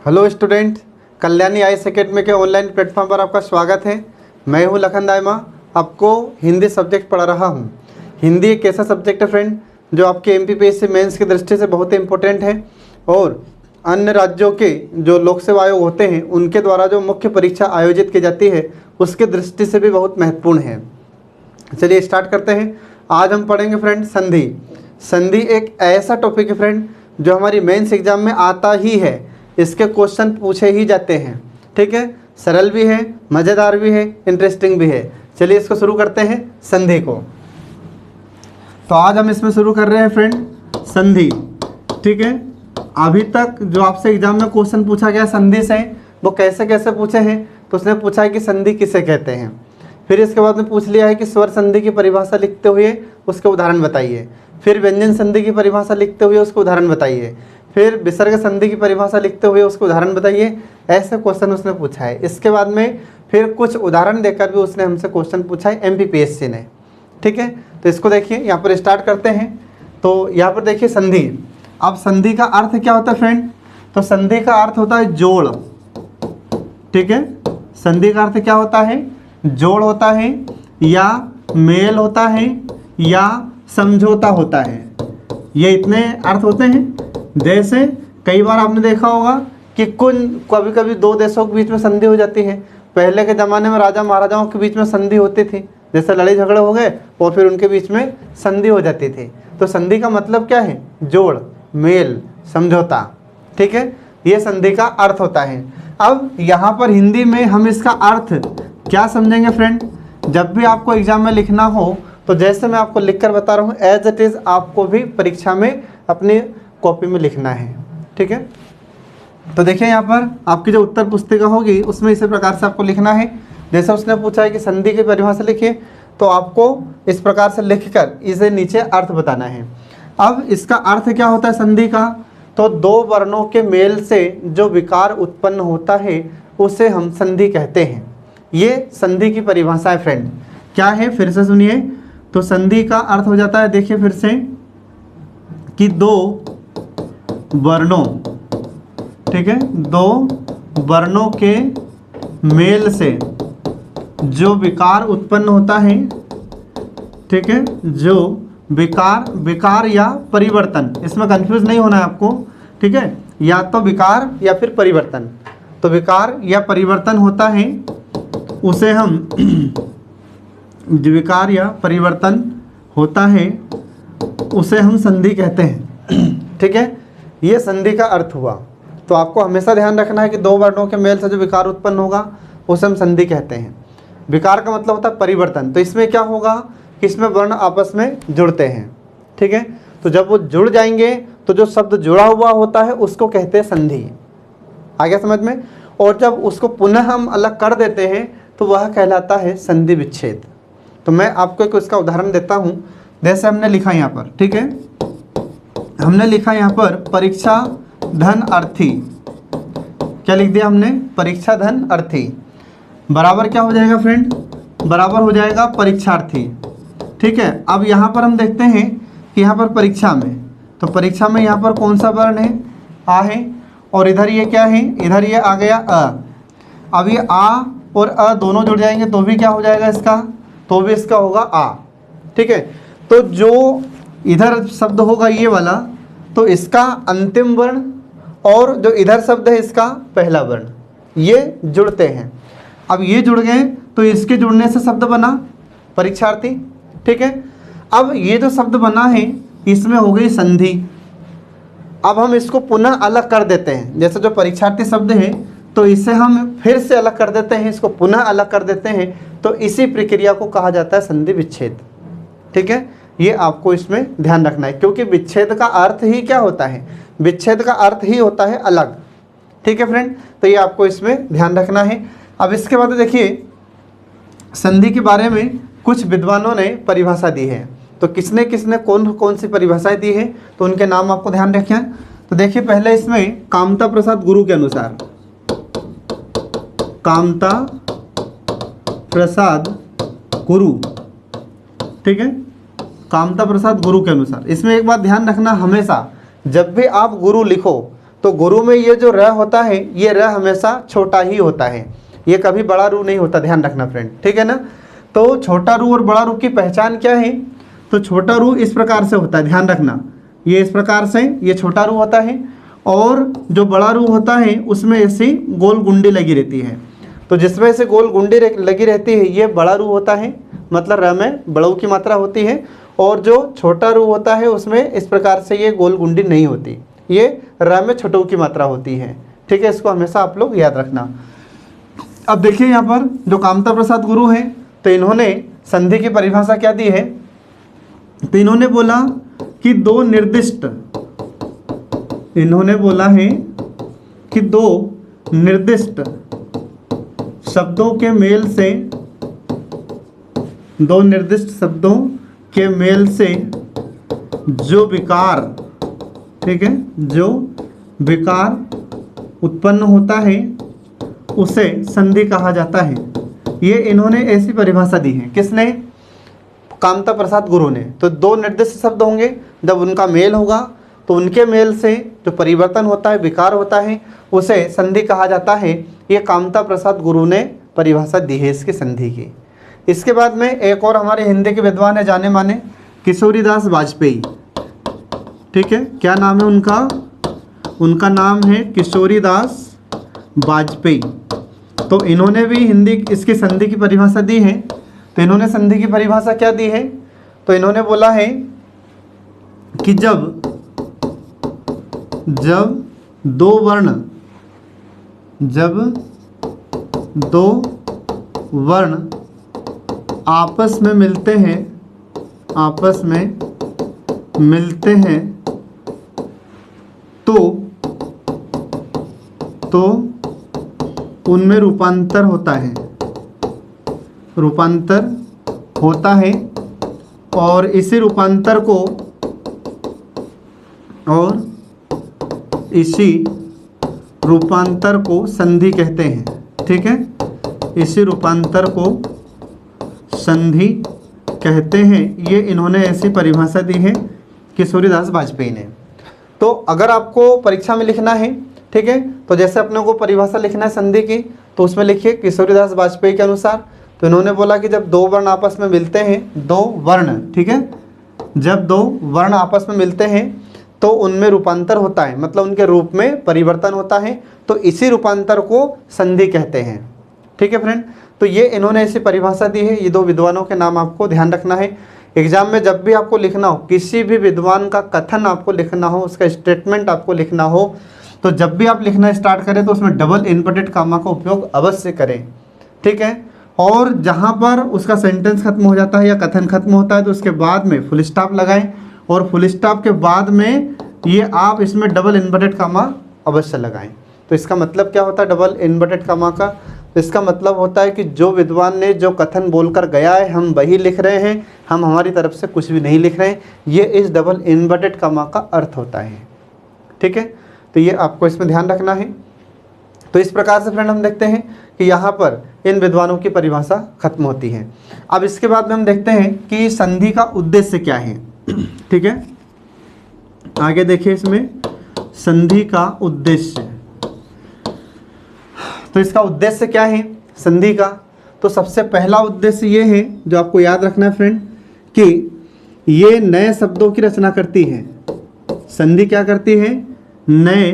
Hello student, Kalyani IAS academy के online platform पर आपका स्वागत है। मैं हूं लखन दाइमा, आपको हिंदी सब्जेक्ट पढ़ा रहा हूं। हिंदी एक ऐसा सब्जेक्ट है फ्रेंड जो आपके एमपीपीएससी मेंस की दृष्टि से बहुत ही इंपॉर्टेंट है और अन्य राज्यों के जो लोक सेवा आयोग होते हैं उनके द्वारा जो मुख्य परीक्षा आयोजित की जाती है उसकी दृष्टि से भी बहुत महत्वपूर्ण है। चलिए स्टार्ट करते हैं। आज हम पढ़ेंगे फ्रेंड संधि। संधि एक ऐसा टॉपिक है फ्रेंड जो हमारी मेंस एग्जाम में आता ही है, इसके क्वेश्चन पूछे ही जाते हैं। ठीक है, सरल भी है, मज़ेदार भी है, इंटरेस्टिंग भी है। चलिए इसको शुरू करते हैं संधि को। तो आज हम इसमें शुरू कर रहे हैं फ्रेंड संधि। ठीक है, अभी तक जो आपसे एग्जाम में क्वेश्चन पूछा गया संधि से वो कैसे कैसे पूछे हैं, तो उसने पूछा है कि संधि किसे कहते हैं। फिर इसके बाद में पूछ लिया है कि स्वर संधि की परिभाषा लिखते हुए उसके उदाहरण बताइए। फिर व्यंजन संधि की परिभाषा लिखते हुए उसको उदाहरण बताइए। फिर विसर्ग संधि की परिभाषा लिखते हुए उसको उदाहरण बताइए। ऐसे क्वेश्चन उसने पूछा है। इसके बाद में फिर कुछ उदाहरण देकर भी उसने हमसे क्वेश्चन पूछा है एमपीपीएससी ने। ठीक है, तो इसको देखिए, यहाँ पर स्टार्ट करते हैं। तो यहाँ पर देखिए संधि। अब संधि का अर्थ क्या होता है फ्रेंड? तो संधि का अर्थ होता है जोड़। ठीक है, संधि का अर्थ क्या होता है? जोड़ होता है या मेल होता है या समझौता होता है। ये इतने अर्थ होते हैं। जैसे कई बार आपने देखा होगा कि कभी कभी दो देशों के बीच में संधि हो जाती है। पहले के ज़माने में राजा महाराजाओं के बीच में संधि होती थी, जैसे लड़ाई झगड़े हो गए और फिर उनके बीच में संधि हो जाती थी। तो संधि का मतलब क्या है? जोड़, मेल, समझौता। ठीक है, ये संधि का अर्थ होता है। अब यहाँ पर हिंदी में हम इसका अर्थ क्या समझेंगे फ्रेंड? जब भी आपको एग्जाम में लिखना हो तो जैसे मैं आपको लिख कर बता रहा हूँ एज इट इज़ आपको भी परीक्षा में अपनी कॉपी में लिखना है। ठीक है, तो देखिए यहाँ पर आपकी जो उत्तर पुस्तिका होगी उसमें इसी प्रकार से आपको लिखना है। जैसे उसने पूछा है कि संधि की परिभाषा लिखिए, तो आपको इस प्रकार से लिखकर इसे नीचे अर्थ बताना है। अब इसका अर्थ क्या होता है संधि का? तो दो वर्णों के मेल से जो विकार उत्पन्न होता है उसे हम संधि कहते हैं। ये संधि की परिभाषा है फ्रेंड। क्या है, फिर से सुनिए। तो संधि का अर्थ हो जाता है, देखिए फिर से, कि दो वर्णों, ठीक है, दो वर्णों के मेल से जो विकार उत्पन्न होता है, ठीक है, जो विकार या परिवर्तन, इसमें कंफ्यूज नहीं होना है आपको। ठीक है, या तो विकार या फिर परिवर्तन। तो विकार या परिवर्तन होता है उसे हम जो विकार या परिवर्तन होता है उसे हम संधि कहते हैं। ठीक है, ये संधि का अर्थ हुआ। तो आपको हमेशा ध्यान रखना है कि दो वर्णों के मेल से जो विकार उत्पन्न होगा उसे हम संधि कहते हैं। विकार का मतलब होता है परिवर्तन। तो इसमें क्या होगा कि इसमें वर्ण आपस में जुड़ते हैं। ठीक है, तो जब वो जुड़ जाएंगे तो जो शब्द जुड़ा हुआ होता है उसको कहते हैं संधि। आ गया समझ में? और जब उसको पुनः हम अलग कर देते हैं तो वह कहलाता है संधि विच्छेद। तो मैं आपको एक इसका उदाहरण देता हूँ। जैसे हमने लिखा यहाँ पर, ठीक है, हमने लिखा यहाँ पर परीक्षा धन अर्थी। क्या लिख दिया हमने? परीक्षा धन अर्थी बराबर क्या हो जाएगा फ्रेंड? बराबर हो जाएगा परीक्षार्थी। ठीक है, अब यहाँ पर हम देखते हैं कि यहाँ पर परीक्षा में, तो परीक्षा में यहाँ पर कौन सा वर्ण है? आ है। और इधर ये क्या है? इधर ये आ गया अ। अब ये आ और अ दोनों जुड़ जाएंगे तो भी क्या हो जाएगा इसका? तो भी इसका होगा आ। ठीक है, तो जो इधर शब्द होगा ये वाला, तो इसका अंतिम वर्ण और जो इधर शब्द है इसका पहला वर्ण, ये जुड़ते हैं। अब ये जुड़ गए तो इसके जुड़ने से शब्द बना परीक्षार्थी। ठीक है, अब ये जो शब्द बना है इसमें हो गई संधि। अब हम इसको पुनः अलग कर देते हैं। जैसे जो परीक्षार्थी शब्द है तो इसे हम फिर से अलग कर देते हैं, इसको पुनः अलग कर देते हैं, तो इसी प्रक्रिया को कहा जाता है संधि विच्छेद। ठीक है, ये आपको इसमें ध्यान रखना है, क्योंकि विच्छेद का अर्थ ही क्या होता है? विच्छेद का अर्थ ही होता है अलग। ठीक है फ्रेंड, तो ये आपको इसमें ध्यान रखना है। अब इसके बाद देखिए संधि के बारे में कुछ विद्वानों ने परिभाषा दी है। तो किसने किसने कौन कौन सी परिभाषाएं दी है, तो उनके नाम आपको ध्यान रखें। तो देखिए पहले इसमें कामता प्रसाद गुरु के अनुसार, कामता प्रसाद गुरु, ठीक है, कामता प्रसाद गुरु के अनुसार। इसमें एक बात ध्यान रखना, हमेशा जब भी आप गुरु लिखो तो गुरु में ये जो र होता है, ये र हमेशा छोटा ही होता है, ये कभी बड़ा रू नहीं होता, ध्यान रखना फ्रेंड, ठीक है ना। तो छोटा रू और बड़ा रू की पहचान क्या है? तो छोटा रू इस प्रकार से होता है, ध्यान रखना, ये इस प्रकार से ये छोटा रू होता है, और जो बड़ा रू होता है उसमें ऐसी गोल गुंडी लगी रहती है। तो जिसमें ऐसे गोल गुंडी लगी रहती है ये बड़ा रू होता है, मतलब र में बड़ऊ की मात्रा होती है, और जो छोटा रू होता है उसमें इस प्रकार से ये गोल गुंडी नहीं होती, ये र में छोटऊ की मात्रा होती है, ठीक है। इसको हमेशा आप लोग याद रखना। अब देखिए यहाँ पर जो कामता प्रसाद गुरु हैं, तो इन्होंने संधि की परिभाषा क्या दी है? तो इन्होंने बोला कि दो निर्दिष्ट, इन्होंने बोला है कि दो निर्दिष्ट शब्दों के मेल से, दो निर्दिष्ट शब्दों के मेल से जो विकार, ठीक है, जो विकार उत्पन्न होता है उसे संधि कहा जाता है। ये इन्होंने ऐसी परिभाषा दी है, किसने? कामता प्रसाद गुरु ने। तो दो निर्दिष्ट शब्द होंगे, जब उनका मेल होगा तो उनके मेल से जो परिवर्तन होता है, विकार होता है, उसे संधि कहा जाता है। ये कामता प्रसाद गुरु ने परिभाषा दी है इसकी संधि की। इसके बाद में एक और हमारे हिंदी के विद्वान है जाने माने, किशोरीदास वाजपेयी, ठीक है। क्या नाम है उनका? उनका नाम है किशोरीदास वाजपेयी। तो इन्होंने भी हिंदी इसकी संधि की परिभाषा दी है। तो इन्होंने संधि की परिभाषा क्या दी है? तो इन्होंने बोला है कि जब दो वर्ण आपस में मिलते हैं तो उनमें रूपांतर होता है, और इसी रूपांतर को संधि कहते हैं, ठीक है। इसी रूपांतर को संधि कहते हैं। ये इन्होंने ऐसी परिभाषा दी है किशोरीदास वाजपेयी ने। तो अगर आपको परीक्षा में लिखना है, ठीक है, तो जैसे अपने को परिभाषा लिखना है संधि की, तो उसमें लिखिए किशोरीदास वाजपेयी के अनुसार। तो इन्होंने बोला कि जब दो वर्ण आपस में मिलते हैं, दो वर्ण, ठीक है, जब दो वर्ण आपस में मिलते हैं तो उनमें रूपांतर होता है, मतलब उनके रूप में परिवर्तन होता है, तो इसी रूपांतर को संधि कहते हैं, ठीक है फ्रेंड। तो ये इन्होंने ऐसी परिभाषा दी है। ये दो विद्वानों के नाम आपको ध्यान रखना है। एग्जाम में जब भी आपको लिखना हो, किसी भी विद्वान का कथन आपको लिखना हो, उसका स्टेटमेंट आपको लिखना हो, तो जब भी आप लिखना स्टार्ट करें तो उसमें डबल इन्वर्टेड कामा का उपयोग अवश्य करें, ठीक है। और जहाँ पर उसका सेंटेंस खत्म हो जाता है या कथन खत्म होता है तो उसके बाद में फुल स्टॉप लगाएं, और फुल स्टॉप के बाद में ये आप इसमें डबल इन्वर्टेड कामा अवश्य लगाएं। तो इसका मतलब क्या होता है डबल इन्वर्टेड कामा का? तो इसका मतलब होता है कि जो विद्वान ने जो कथन बोलकर गया है हम वही लिख रहे हैं, हम हमारी तरफ से कुछ भी नहीं लिख रहे हैं। ये इस डबल इन्वर्टेड कामा का अर्थ होता है, ठीक है। तो ये आपको इसमें ध्यान रखना है। तो इस प्रकार से फ्रेंड हम देखते हैं कि यहाँ पर इन विद्वानों की परिभाषा खत्म होती है। अब इसके बाद में हम देखते हैं कि संधि का उद्देश्य क्या है, ठीक है। आगे देखिए इसमें संधि का उद्देश्य। तो इसका उद्देश्य क्या है संधि का? तो सबसे पहला उद्देश्य ये है जो आपको याद रखना है फ्रेंड, कि ये नए शब्दों की रचना करती है। संधि क्या करती है? नए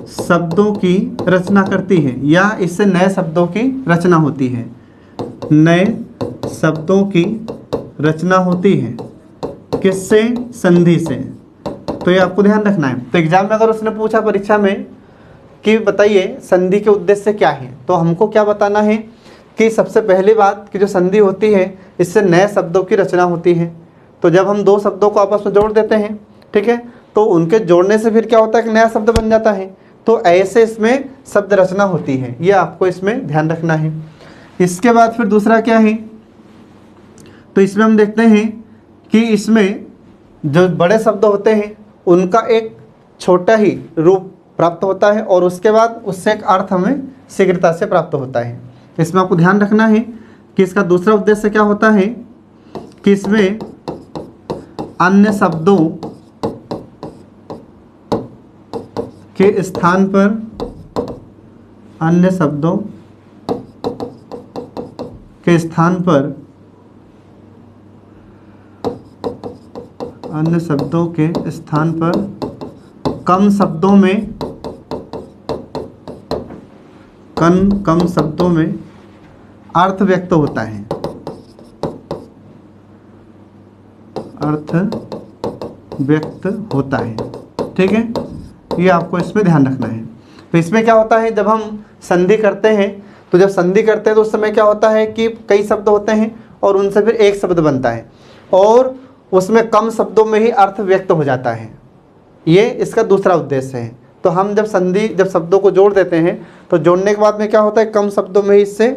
शब्दों की रचना करती है, या इससे नए शब्दों की रचना होती है। नए शब्दों की रचना होती है किससे? संधि से। तो ये आपको ध्यान रखना है। तो एग्जाम में अगर उसने पूछा परीक्षा में कि बताइए संधि के उद्देश्य क्या है, तो हमको क्या बताना है कि सबसे पहली बात कि जो संधि होती है इससे नए शब्दों की रचना होती है। तो जब हम दो शब्दों को आपस में जोड़ देते हैं, ठीक है, तो उनके जोड़ने से फिर क्या होता है कि नया शब्द बन जाता है। तो ऐसे इसमें शब्द रचना होती है, ये आपको इसमें ध्यान रखना है। इसके बाद फिर दूसरा क्या है? तो इसमें हम देखते हैं कि इसमें जो बड़े शब्द होते हैं उनका एक छोटा ही रूप प्राप्त होता है, और उसके बाद उससे एक अर्थ हमें शीघ्रता से प्राप्त होता है। इसमें आपको ध्यान रखना है कि इसका दूसरा उद्देश्य क्या होता है कि इसमें अन्य शब्दों के स्थान पर अन्य शब्दों के स्थान पर अन्य शब्दों के स्थान पर कम शब्दों में अर्थ व्यक्त होता है। अर्थ व्यक्त होता है। ठीक है, ये आपको इसमें ध्यान रखना है। तो इसमें क्या होता है, जब हम संधि करते हैं तो जब संधि करते हैं तो उस समय क्या होता है कि कई शब्द होते हैं और उनसे फिर एक शब्द बनता है और उसमें कम शब्दों में ही अर्थ व्यक्त हो जाता है। ये इसका दूसरा उद्देश्य है। तो हम जब शब्दों को जोड़ देते हैं तो जोड़ने के बाद में क्या होता है, कम शब्दों में ही इससे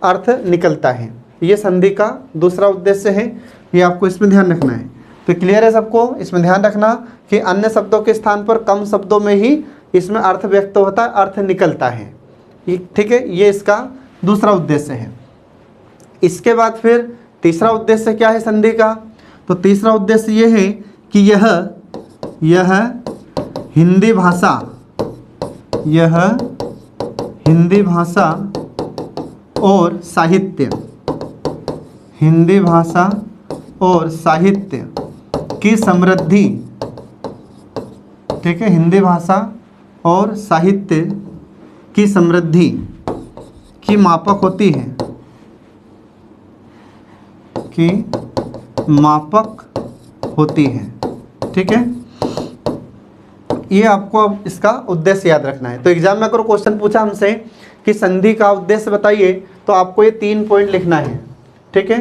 अर्थ निकलता है। ये संधि का दूसरा उद्देश्य है, ये आपको इसमें ध्यान रखना है। तो क्लियर है सबको, इसमें ध्यान रखना कि अन्य शब्दों के स्थान पर कम शब्दों में ही इसमें अर्थ व्यक्त होता है, अर्थ निकलता है। ठीक है, ये इसका दूसरा उद्देश्य है। इसके बाद फिर तीसरा उद्देश्य क्या है संधि का, तो तीसरा उद्देश्य ये है कि यह हिंदी भाषा और साहित्य की समृद्धि, ठीक है, हिंदी भाषा और साहित्य की समृद्धि की मापक होती है, ठीक है। ये आपको अब इसका उद्देश्य याद रखना है। तो एग्जाम में अगर क्वेश्चन पूछा हमसे कि संधि का उद्देश्य बताइए तो आपको ये 3 पॉइंट लिखना है। ठीक है,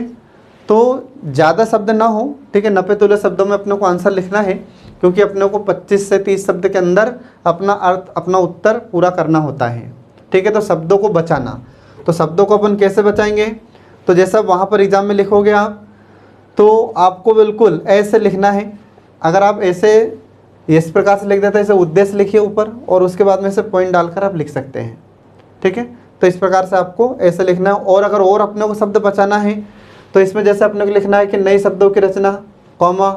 तो ज़्यादा शब्द ना हो, ठीक है, 90 शब्दों में अपने को आंसर लिखना है, क्योंकि अपने को 25 से 30 शब्द के अंदर अपना उत्तर पूरा करना होता है। ठीक है, तो शब्दों को बचाना, तो शब्दों को अपन कैसे बचाएंगे, तो जैसा वहाँ पर एग्जाम में लिखोगे आप, तो आपको बिल्कुल ऐसे लिखना है। अगर आप ऐसे इस प्रकार से लिख देते हैं, ऐसे उद्देश्य लिखिए ऊपर और उसके बाद में से पॉइंट डालकर आप लिख सकते हैं। ठीक है, तो इस प्रकार से आपको ऐसे लिखना है। और अगर और अपने को शब्द बचाना है तो इसमें जैसे अपने को लिखना है कि नए शब्दों की रचना, कॉमा,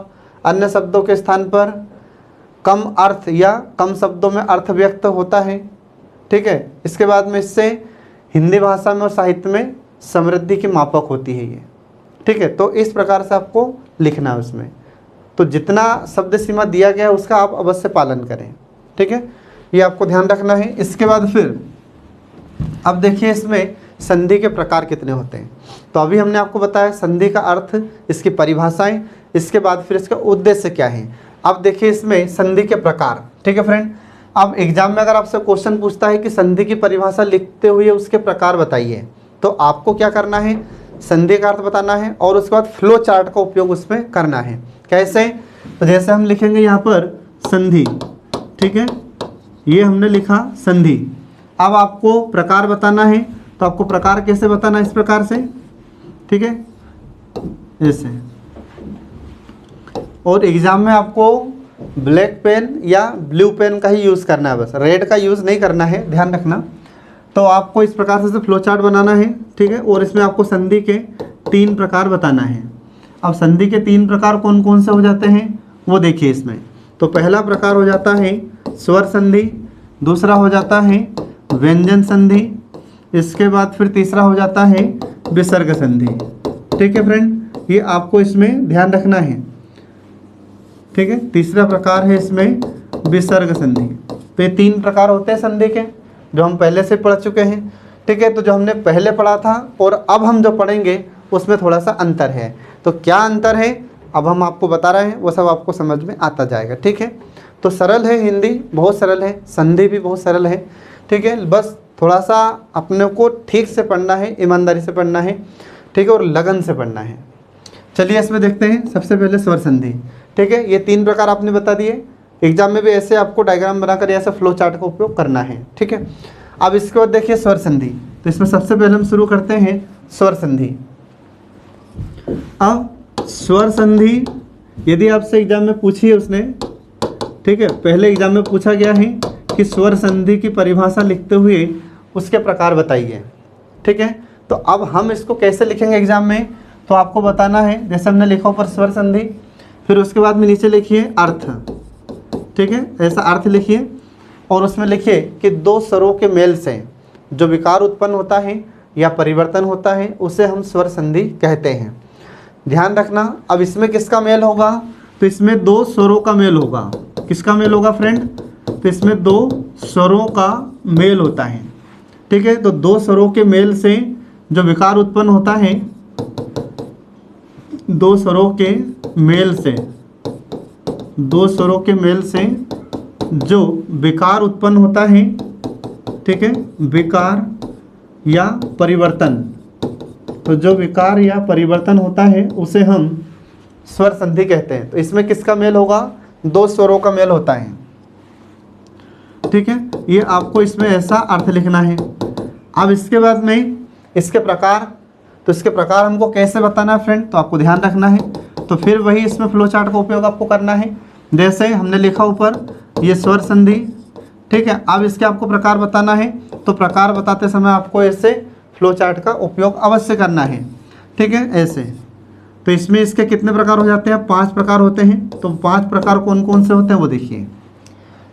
अन्य शब्दों के स्थान पर कम अर्थ या कम शब्दों में अर्थ व्यक्त होता है। ठीक है, इसके बाद में इससे हिंदी भाषा में और साहित्य में समृद्धि की मापक होती है ये। ठीक है, तो इस प्रकार से आपको लिखना है उसमें। तो जितना शब्द सीमा दिया गया है उसका आप अवश्य पालन करें। ठीक है, ये आपको ध्यान रखना है। इसके बाद फिर अब देखिए इसमें संधि के प्रकार कितने होते हैं। तो अभी हमने आपको बताया संधि का अर्थ, इसकी परिभाषाएं, इसके बाद फिर इसका उद्देश्य क्या है। अब देखिए इसमें संधि के प्रकार। ठीक है फ्रेंड, अब एग्जाम में अगर आपसे क्वेश्चन पूछता है कि संधि की परिभाषा लिखते हुए उसके प्रकार बताइए, तो आपको क्या करना है, संधि का अर्थ बताना है और उसके बाद फ्लो चार्ट का उपयोग उसमें करना है। कैसे, तो जैसे हम लिखेंगे यहाँ पर संधि, ठीक है, ये हमने लिखा संधि। अब आपको प्रकार बताना है, तो आपको प्रकार कैसे बताना है, इस प्रकार से, ठीक है, ऐसे। और एग्जाम में आपको ब्लैक पेन या ब्लू पेन का ही यूज़ करना है, बस रेड का यूज़ नहीं करना है, ध्यान रखना। तो आपको इस प्रकार से फ्लो चार्ट बनाना है। ठीक है, और इसमें आपको संधि के 3 प्रकार बताना है। अब संधि के 3 प्रकार कौन कौन से हो जाते हैं वो देखिए इसमें। तो पहला प्रकार हो जाता है स्वर संधि, दूसरा हो जाता है व्यंजन संधि, इसके बाद फिर तीसरा हो जाता है विसर्ग संधि। ठीक है फ्रेंड, ये आपको इसमें ध्यान रखना है। ठीक है, तीसरा प्रकार है इसमें विसर्ग संधि। तो ये 3 प्रकार होते हैं संधि के, जो हम पहले से पढ़ चुके हैं। ठीक है, तो जो हमने पहले पढ़ा था और अब हम जो पढ़ेंगे उसमें थोड़ा सा अंतर है। तो क्या अंतर है अब हम आपको बता रहे हैं, वो सब आपको समझ में आता जाएगा। ठीक है, तो सरल है, हिंदी बहुत सरल है, संधि भी बहुत सरल है। ठीक है, बस थोड़ा सा अपने को ठीक से पढ़ना है, ईमानदारी से पढ़ना है, ठीक है, और लगन से पढ़ना है। चलिए इसमें देखते हैं। सबसे पहले स्वर संधि। ठीक है, ये 3 प्रकार आपने बता दिए। एग्जाम में भी ऐसे आपको डायग्राम बनाकर ऐसे फ्लो चार्ट का उपयोग करना है। ठीक है, अब इसके बाद देखिए स्वर संधि। तो इसमें सबसे पहले हम शुरू करते हैं स्वर संधि। अब स्वर संधि यदि आपसे एग्जाम में पूछी है उसने, ठीक है, पहले एग्जाम में पूछा गया है कि स्वर संधि की परिभाषा लिखते हुए उसके प्रकार बताइए। ठीक है, तो अब हम इसको कैसे लिखेंगे एग्जाम में, तो आपको बताना है। जैसे हमने लिखा ऊपर स्वर संधि, फिर उसके बाद में नीचे लिखिए अर्थ। ठीक है, ऐसा अर्थ लिखिए और उसमें लिखिए कि दो स्वरों के मेल से जो विकार उत्पन्न होता है या परिवर्तन होता है उसे हम स्वर संधि कहते हैं। ध्यान रखना, अब इसमें किसका मेल होगा, तो इसमें दो स्वरों का मेल होगा। किसका मेल होगा फ्रेंड, तो इसमें दो स्वरों का मेल होता है। ठीक है, तो दो स्वरों के मेल से जो विकार उत्पन्न होता है, दो स्वरों के मेल से, दो स्वरों के मेल से जो विकार उत्पन्न होता है, ठीक है, विकार या परिवर्तन, तो जो विकार या परिवर्तन होता है उसे हम स्वर संधि कहते हैं। तो इसमें किसका मेल होगा, दो स्वरों का मेल होता है। ठीक है, ये आपको इसमें ऐसा अर्थ लिखना है। अब इसके बाद में इसके प्रकार, तो इसके प्रकार हमको कैसे बताना है फ्रेंड, तो आपको ध्यान रखना है। तो फिर वही इसमें फ्लो चार्ट का उपयोग आपको करना है। जैसे हमने लिखा ऊपर ये स्वर संधि, ठीक है। अब इसके आपको प्रकार बताना है, तो प्रकार बताते समय आपको ऐसे फ्लो चार्ट का उपयोग अवश्य करना है। ठीक है, ऐसे। तो इसमें इसके कितने प्रकार हो जाते हैं, 5 प्रकार होते हैं। तो 5 प्रकार कौन कौन से होते हैं वो देखिए।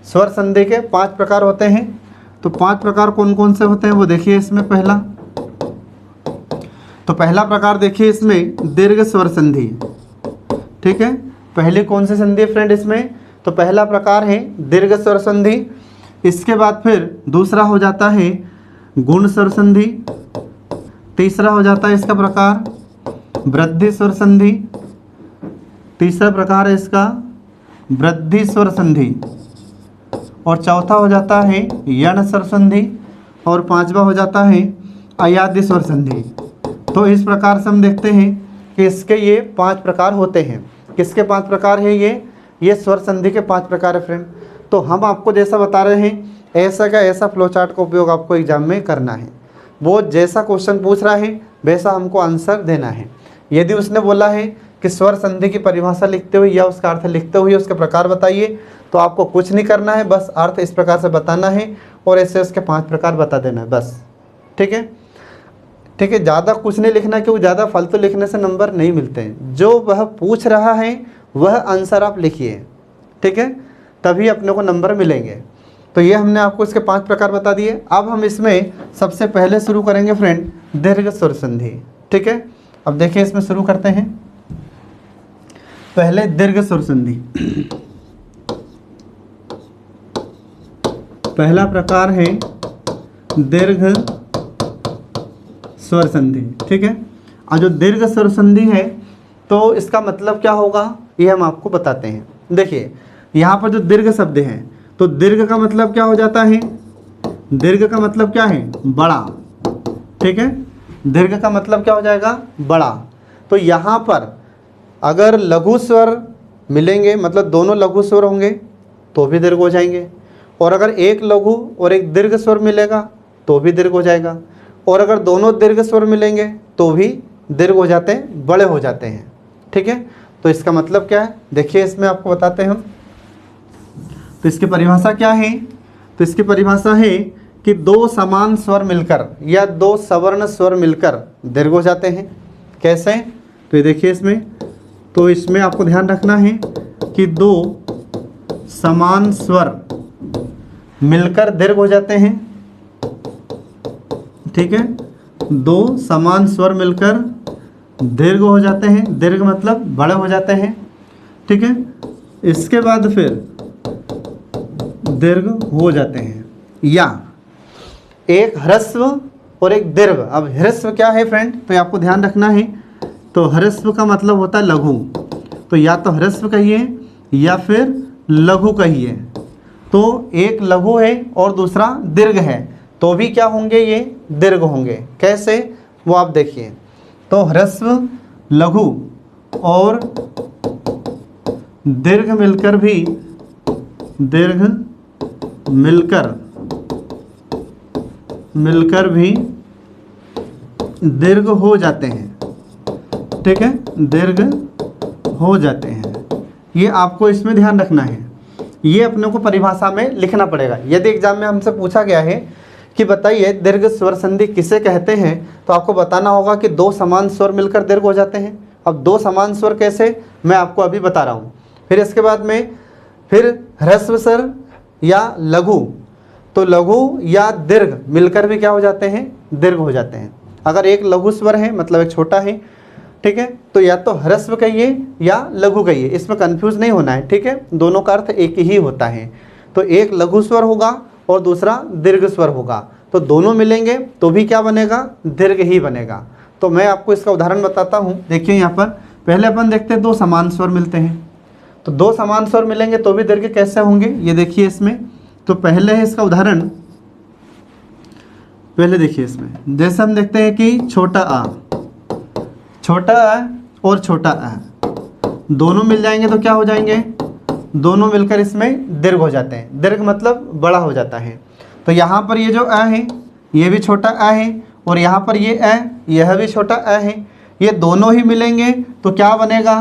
स्वर संधि के 5 प्रकार होते हैं। तो 5 प्रकार कौन कौन से होते हैं वो देखिए। इसमें पहला, तो पहला प्रकार देखिए इसमें दीर्घ स्वर संधि। ठीक है, पहली कौन सी संधि है फ्रेंड इसमें, तो पहला प्रकार है दीर्घ स्वर संधि। इसके बाद फिर दूसरा हो जाता है गुण स्वर संधि। तीसरा हो जाता है इसका प्रकार वृद्धि स्वर संधि। तीसरा प्रकार है इसका वृद्धि स्वर संधि। और चौथा हो जाता है यण स्वर संधि। और पांचवा हो जाता है अयाद्य स्वर संधि। तो इस प्रकार से हम देखते हैं कि इसके ये 5 प्रकार होते हैं। किसके 5 प्रकार है ये स्वर संधि के 5 प्रकार है फ्रेंड। तो हम आपको जैसा बता रहे हैं ऐसा का ऐसा फ्लो चार्ट का उपयोग आपको एग्जाम में करना है। वो जैसा क्वेश्चन पूछ रहा है वैसा हमको आंसर देना है। यदि उसने बोला है कि स्वर संधि की परिभाषा लिखते हुए या उसका अर्थ लिखते हुए उसके प्रकार बताइए, तो आपको कुछ नहीं करना है, बस अर्थ इस प्रकार से बताना है और ऐसे उसके 5 प्रकार बता देना है बस। ठीक है, ठीक है, ज़्यादा कुछ नहीं लिखना क्योंकि ज़्यादा फालतू लिखने से नंबर नहीं मिलते हैं। जो वह पूछ रहा है वह आंसर आप लिखिए। ठीक है, तभी अपने को नंबर मिलेंगे। तो ये हमने आपको इसके 5 प्रकार बता दिए। अब हम इसमें सबसे पहले शुरू करेंगे फ्रेंड दीर्घ स्वर संधि। ठीक है, अब देखिए इसमें शुरू करते हैं। पहले दीर्घ स्वर संधि। पहला प्रकार है दीर्घ स्वर संधि। ठीक है, और जो दीर्घ स्वर संधि है तो इसका मतलब क्या होगा ये हम आपको बताते हैं। देखिए यहाँ पर जो दीर्घ शब्द है, तो दीर्घ का मतलब क्या हो जाता है, दीर्घ का मतलब क्या है, बड़ा। ठीक है, दीर्घ का मतलब क्या हो जाएगा, बड़ा। तो यहाँ पर अगर लघु स्वर मिलेंगे, मतलब दोनों लघु स्वर होंगे तो भी दीर्घ हो जाएंगे। और अगर एक लघु और एक दीर्घ स्वर मिलेगा तो भी दीर्घ हो जाएगा। और अगर दोनों दीर्घ स्वर मिलेंगे तो भी दीर्घ हो जाते हैं, बड़े हो जाते हैं। ठीक है, तो इसका मतलब क्या है देखिए इसमें आपको बताते हैं हम। तो इसकी परिभाषा क्या है, तो इसकी परिभाषा है कि दो समान स्वर मिलकर या दो सवर्ण स्वर मिलकर दीर्घ हो जाते हैं। कैसे, तो ये देखिए इसमें, तो इसमें आपको ध्यान रखना है कि दो समान स्वर मिलकर दीर्घ हो जाते हैं। ठीक है, दो समान स्वर मिलकर दीर्घ हो जाते हैं। दीर्घ मतलब बड़े हो जाते हैं। ठीक है, इसके बाद फिर दीर्घ हो जाते हैं। या एक ह्रस्व और एक दीर्घ। अब ह्रस्व क्या है फ्रेंड, तो ये आपको ध्यान रखना है। तो ह्रस्व का मतलब होता है लघु, तो या तो ह्रस्व कहिए या फिर लघु कहिए। तो एक लघु है और दूसरा दीर्घ है तो भी क्या होंगे, ये दीर्घ होंगे। कैसे वो आप देखिए। तो ह्रस्व, लघु और दीर्घ मिलकर भी, दीर्घ मिलकर भी दीर्घ हो जाते हैं। ठीक है, दीर्घ हो जाते हैं। ये आपको इसमें ध्यान रखना है। ये अपने को परिभाषा में लिखना पड़ेगा। यदि एग्जाम में हमसे पूछा गया है कि बताइए दीर्घ स्वर संधि किसे कहते हैं, तो आपको बताना होगा कि दो समान स्वर मिलकर दीर्घ हो जाते हैं। अब दो समान स्वर कैसे, मैं आपको अभी बता रहा हूँ। फिर इसके बाद में फिर ह्रस्व स्वर या लघु तो लघु या दीर्घ मिलकर भी क्या हो जाते हैं, दीर्घ हो जाते हैं। अगर एक लघु स्वर है मतलब एक छोटा है, ठीक है, तो या तो ह्रस्व कहिए या लघु कहिए, इसमें कंफ्यूज नहीं होना है, ठीक है, दोनों का अर्थ एक ही होता है। तो एक लघु स्वर होगा और दूसरा दीर्घ स्वर होगा, तो दोनों मिलेंगे तो भी क्या बनेगा, दीर्घ ही बनेगा। तो मैं आपको इसका उदाहरण बताता हूँ। देखिए यहाँ पर पहले अपन देखते हैं दो समान स्वर मिलते हैं, तो दो समान स्वर मिलेंगे तो भी दीर्घ कैसे होंगे, ये देखिए इसमें। तो पहले है इसका उदाहरण, पहले देखिए इसमें, जैसे हम देखते हैं कि छोटा आ और छोटा आ दोनों मिल जाएंगे तो क्या हो जाएंगे, दोनों मिलकर इसमें दीर्घ हो जाते हैं। दीर्घ मतलब बड़ा हो जाता है। तो यहाँ पर ये जो आ है ये भी छोटा आ है और यहाँ पर ये आ यह भी छोटा आ है, ये दोनों ही मिलेंगे तो क्या बनेगा,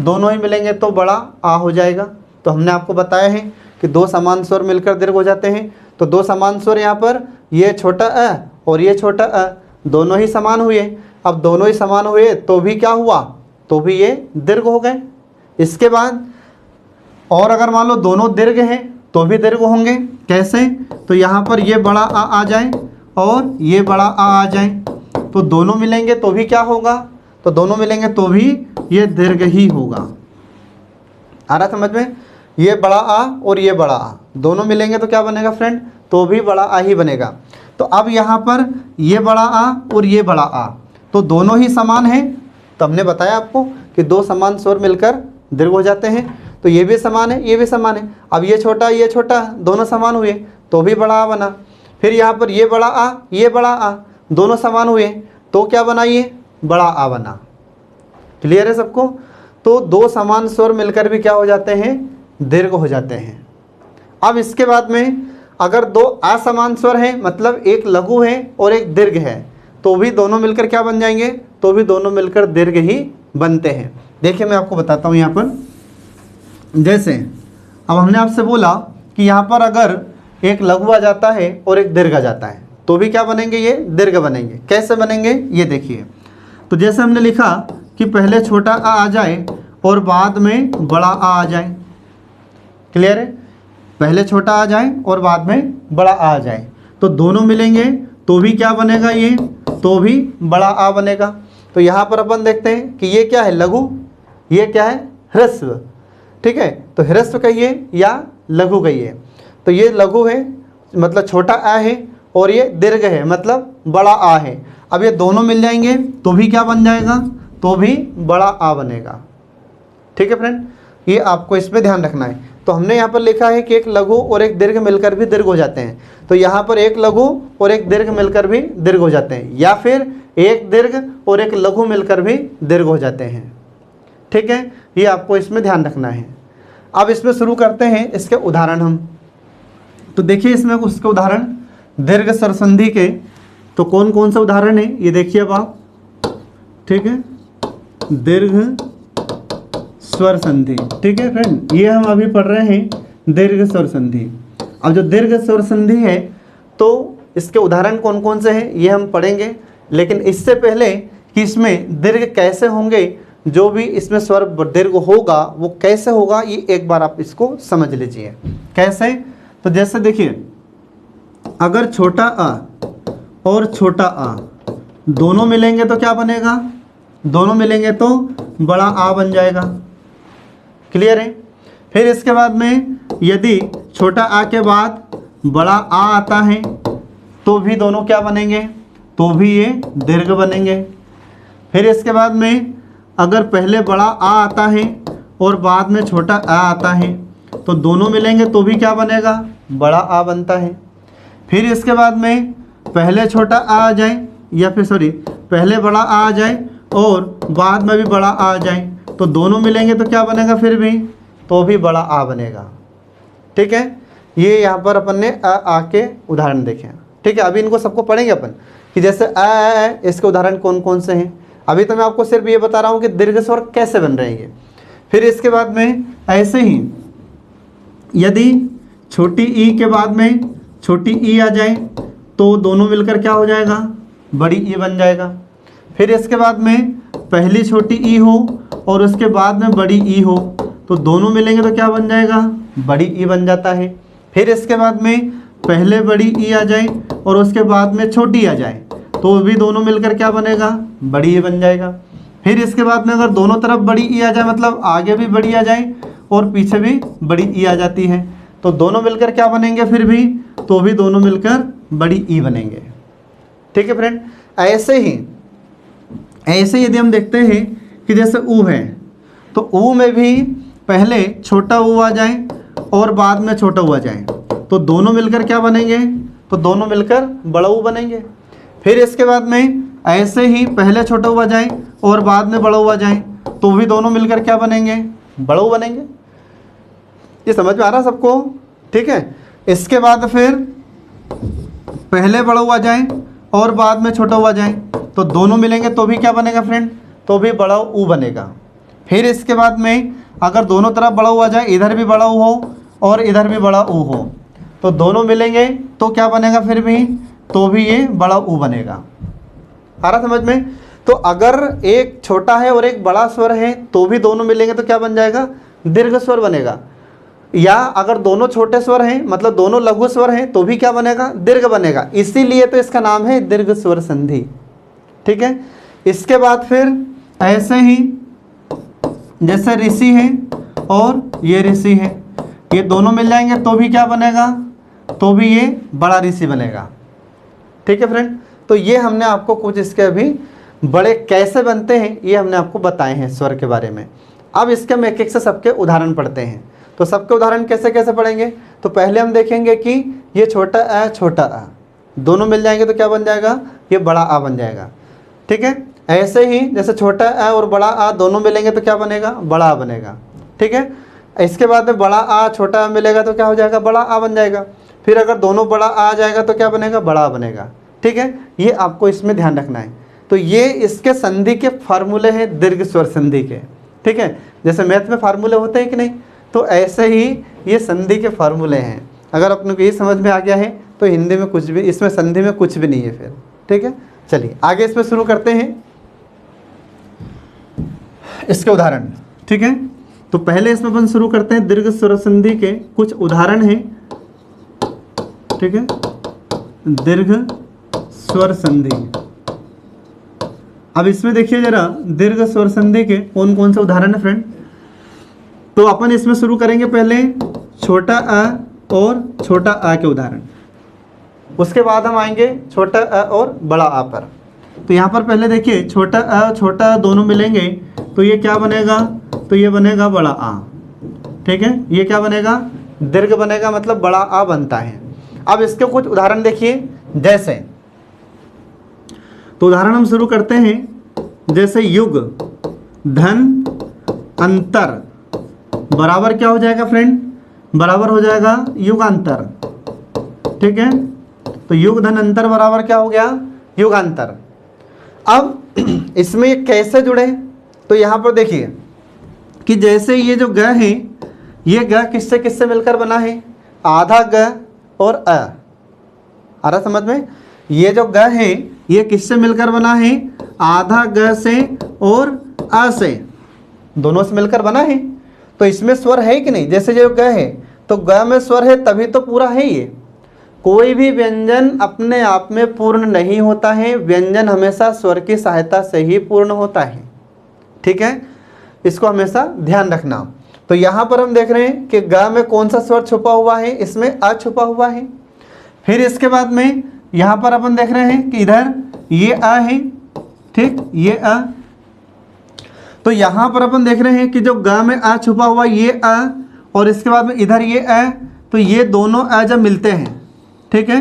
दोनों ही मिलेंगे तो बड़ा आ हो जाएगा। तो हमने आपको बताया है कि दो समान स्वर मिलकर दीर्घ हो जाते हैं। तो दो समान स्वर यहाँ पर ये छोटा अ और ये छोटा अ दोनों ही समान हुए। अब दोनों ही समान हुए तो भी क्या हुआ, तो भी ये दीर्घ हो गए। इसके बाद और अगर मान लो दोनों दीर्घ हैं तो भी दीर्घ होंगे। कैसे, तो यहाँ पर ये बड़ा आ जाए और ये बड़ा आ जाए, तो दोनों मिलेंगे तो भी क्या होगा, तो दोनों मिलेंगे तो भी ये दीर्घ ही होगा। आ रहा समझ में, ये बड़ा आ और ये बड़ा आ दोनों मिलेंगे तो क्या बनेगा फ्रेंड, तो भी बड़ा आ ही बनेगा। तो अब यहाँ पर ये बड़ा आ और ये बड़ा आ तो दोनों ही समान हैं। तो हमने बताया आपको कि दो समान स्वर मिलकर दीर्घ हो जाते हैं। तो ये भी समान है, ये भी समान है। अब ये छोटा दोनों समान हुए तो भी बड़ा आ बना। फिर यहाँ पर ये बड़ा आ ये बड़ा आ दोनों समान हुए तो क्या बना, ये बड़ा आ बना। क्लियर है सबको। तो दो समान स्वर मिलकर भी क्या हो जाते हैं, दीर्घ हो जाते हैं। अब इसके बाद में अगर दो असमान स्वर हैं मतलब एक लघु है और एक दीर्घ है तो भी दोनों मिलकर क्या बन जाएंगे, तो भी दोनों मिलकर दीर्घ ही बनते हैं। देखिए मैं आपको बताता हूँ यहाँ पर, जैसे अब हमने आपसे बोला कि यहाँ पर अगर एक लघु आ जाता है और एक दीर्घ आ जाता है तो भी क्या बनेंगे, ये दीर्घ बनेंगे। कैसे बनेंगे ये देखिए। तो जैसे हमने लिखा कि पहले छोटा आ जाए और बाद में बड़ा आ जाए। क्लियर है, पहले छोटा आ जाए और बाद में बड़ा आ जाए तो दोनों मिलेंगे तो भी क्या बनेगा, ये तो भी बड़ा आ बनेगा। तो यहाँ पर अपन देखते हैं कि ये क्या है, लघु, ये क्या है, ह्रस्व। ठीक है, तो ह्रस्व कहिए या लघु कहिए। तो ये लघु है मतलब छोटा आ है और ये दीर्घ है मतलब बड़ा आ है। अब ये दोनों मिल जाएंगे तो भी क्या बन जाएगा, तो भी बड़ा आ बनेगा। ठीक है फ्रेंड, ये आपको इस पर ध्यान रखना है। तो हमने यहाँ पर लिखा है कि एक लघु और एक दीर्घ मिलकर भी दीर्घ हो जाते हैं। तो यहाँ पर एक लघु और एक दीर्घ मिलकर भी दीर्घ हो जाते हैं, या फिर एक दीर्घ और एक लघु मिलकर भी दीर्घ हो जाते हैं। ठीक है, ये आपको इसमें ध्यान रखना है। अब इसमें शुरू करते हैं इसके उदाहरण हम। तो देखिए इसमें उसके उदाहरण दीर्घ स्वर संधि के, तो कौन कौन से उदाहरण है ये देखिए अब आप। ठीक है, दीर्घ स्वर संधि। ठीक है फ्रेंड, ये हम अभी पढ़ रहे हैं दीर्घ स्वर संधि। अब जो दीर्घ स्वर संधि है तो इसके उदाहरण कौन कौन से हैं ये हम पढ़ेंगे, लेकिन इससे पहले कि इसमें दीर्घ कैसे होंगे, जो भी इसमें स्वर दीर्घ होगा वो कैसे होगा, ये एक बार आप इसको समझ लीजिए। कैसे, तो जैसे देखिए अगर छोटा आ और छोटा आ दोनों मिलेंगे तो क्या बनेगा, दोनों मिलेंगे तो बड़ा आ बन जाएगा। क्लियर है। फिर इसके बाद में यदि छोटा आ के बाद बड़ा आ आता है तो भी दोनों क्या बनेंगे, तो भी ये दीर्घ बनेंगे। फिर इसके बाद में अगर पहले बड़ा आ आता है और बाद में छोटा आ आता है तो दोनों मिलेंगे तो भी क्या बनेगा, बड़ा आ बनता है। फिर इसके बाद में पहले छोटा आ जाए या फिर सॉरी पहले बड़ा आ जाए और बाद में भी बड़ा आ जाए तो दोनों मिलेंगे तो क्या बनेगा, फिर भी तो भी बड़ा आ बनेगा। ठीक है, ये यहाँ पर अपन ने आ के उदाहरण देखे। ठीक है, अभी इनको सबको पढ़ेंगे अपन कि जैसे आ इसके उदाहरण कौन कौन से हैं। अभी तो मैं आपको सिर्फ ये बता रहा हूँ कि दीर्घ स्वर कैसे बन रहे हैं। फिर इसके बाद में ऐसे ही यदि छोटी ई के बाद में छोटी ई आ जाए तो दोनों मिलकर क्या हो जाएगा, बड़ी ई बन जाएगा। फिर इसके बाद में पहली छोटी ई हो और उसके बाद में बड़ी ई हो तो दोनों मिलेंगे तो क्या बन जाएगा, बड़ी ई बन जाता है। फिर इसके बाद में पहले बड़ी ई आ जाए और उसके बाद में छोटी आ जाए तो भी दोनों मिलकर क्या बनेगा, बड़ी ई बन जाएगा। फिर इसके बाद में अगर दोनों तरफ बड़ी ई आ जाए, मतलब आगे भी बड़ी आ जाए और पीछे भी बड़ी ई आ जाती है, तो दोनों मिलकर क्या बनेंगे फिर भी, तो भी दोनों मिलकर बड़ी ई बनेंगे। ठीक है फ्रेंड, ऐसे यदि हम देखते हैं कि जैसे ऊ है, तो ऊ में भी पहले छोटा ऊ आ जाए और बाद में छोटा ऊ आ जाए तो दोनों मिलकर क्या बनेंगे, तो दोनों मिलकर बड़ा ऊ बनेंगे। फिर इसके बाद में ऐसे ही पहले छोटा ऊ आ जाए और बाद में बड़ा ऊ आ जाए तो भी दोनों मिलकर क्या बनेंगे, बड़ा ऊ बनेंगे। ये समझ में आ रहा सबको? ठीक है। इसके बाद फिर पहले बड़ा ऊ आ जाए और बाद में छोटा ऊ आ जाए तो दोनों मिलेंगे तो भी क्या बनेगा फ्रेंड, तो भी बड़ा ऊ बनेगा। फिर इसके बाद में अगर दोनों तरफ बड़ा ऊ आ जाए, इधर भी बड़ा ऊ हो और इधर भी बड़ा ऊ हो, तो दोनों मिलेंगे तो क्या बनेगा फिर भी, तो भी ये बड़ा ऊ बनेगा। आ रहा समझ में? तो अगर एक छोटा है और एक बड़ा स्वर है तो भी दोनों मिलेंगे तो क्या बन जाएगा, दीर्घ स्वर बनेगा। या अगर दोनों छोटे स्वर हैं, मतलब दोनों लघु स्वर हैं, तो भी क्या बनेगा, दीर्घ बनेगा। इसीलिए तो इसका नाम है दीर्घ स्वर संधि। ठीक है। इसके बाद फिर ऐसे ही जैसे ऋषि है और ये ऋषि है, ये दोनों मिल जाएंगे तो भी क्या बनेगा, तो भी ये बड़ा ऋषि बनेगा। ठीक है फ्रेंड, तो ये हमने आपको कुछ इसके अभी बड़े कैसे बनते हैं ये हमने आपको बताए हैं स्वर के बारे में। अब इसके हम एक एक से सबके उदाहरण पढ़ते हैं। तो सबके उदाहरण कैसे कैसे पढ़ेंगे, तो पहले हम देखेंगे कि ये छोटा अ छोटा अ दोनों मिल जाएंगे तो क्या बन जाएगा, ये बड़ा आ बन जाएगा। ठीक है। ऐसे ही जैसे छोटा अ और बड़ा आ दोनों मिलेंगे तो क्या बनेगा, बड़ा आ बनेगा। ठीक है। इसके बाद में बड़ा आ छोटा आ मिलेगा तो क्या हो जाएगा, बड़ा आ बन जाएगा। फिर अगर दोनों बड़ा आ जाएगा तो क्या बनेगा, बड़ा आ बनेगा। ठीक है। ये आपको इसमें ध्यान रखना है। तो ये इसके संधि के फार्मूले हैं दीर्घ स्वर संधि के। ठीक है। जैसे मैथ में फार्मूले होते हैं कि नहीं, तो ऐसे ही ये संधि के फार्मूले हैं। अगर अपने को ये समझ में आ गया है तो हिंदी में कुछ भी, इसमें संधि में कुछ भी नहीं है फिर। ठीक है। चलिए आगे इसमें शुरू करते हैं इसके उदाहरण। ठीक है। तो पहले इसमें अपन शुरू करते हैं दीर्घ स्वर संधि के कुछ उदाहरण हैं। ठीक है। दीर्घ स्वर संधि। अब इसमें देखिए जरा दीर्घ स्वर संधि के कौन कौन से उदाहरण है फ्रेंड। तो अपन इसमें शुरू करेंगे पहले छोटा अ और छोटा आ के उदाहरण, उसके बाद हम आएंगे छोटा अ और बड़ा आ पर। तो यहाँ पर पहले देखिए छोटा अ छोटा अ दोनों मिलेंगे तो ये क्या बनेगा, तो ये बनेगा बड़ा आ। ठीक है। ये क्या बनेगा, दीर्घ बनेगा, मतलब बड़ा आ बनता है। अब इसके कुछ उदाहरण देखिए। जैसे तो उदाहरण हम शुरू करते हैं, जैसे युग धन अंतर बराबर क्या हो जाएगा फ्रेंड, बराबर हो जाएगा युगांतर। ठीक है। तो युग धन अंतर बराबर क्या हो गया, युगांतर। अब इसमें ये कैसे जुड़े, तो यहाँ पर देखिए कि जैसे ये जो ग है, ये ग किससे किससे मिलकर बना है, आधा ग और अ। आ रहा समझ में? ये जो ग है ये किससे मिलकर बना है, आधा ग से और अ से, दोनों से मिलकर बना है। तो इसमें स्वर है कि नहीं, जैसे जो ग है तो ग में स्वर है तभी तो पूरा है ये। कोई भी व्यंजन अपने आप में पूर्ण नहीं होता है, व्यंजन हमेशा स्वर की सहायता से ही पूर्ण होता है। ठीक है। इसको हमेशा ध्यान रखना। तो यहाँ पर हम देख रहे हैं कि ग में कौन सा स्वर छुपा हुआ है, इसमें अ छुपा हुआ है। फिर इसके बाद में यहाँ पर अपन देख रहे हैं कि इधर ये अ है। ठीक, ये अ। तो यहाँ पर अपन देख रहे हैं कि जो ग में अ छुपा हुआ ये अ और इसके बाद में इधर ये अ, तो ये दोनों अ जब मिलते हैं, ठीक है,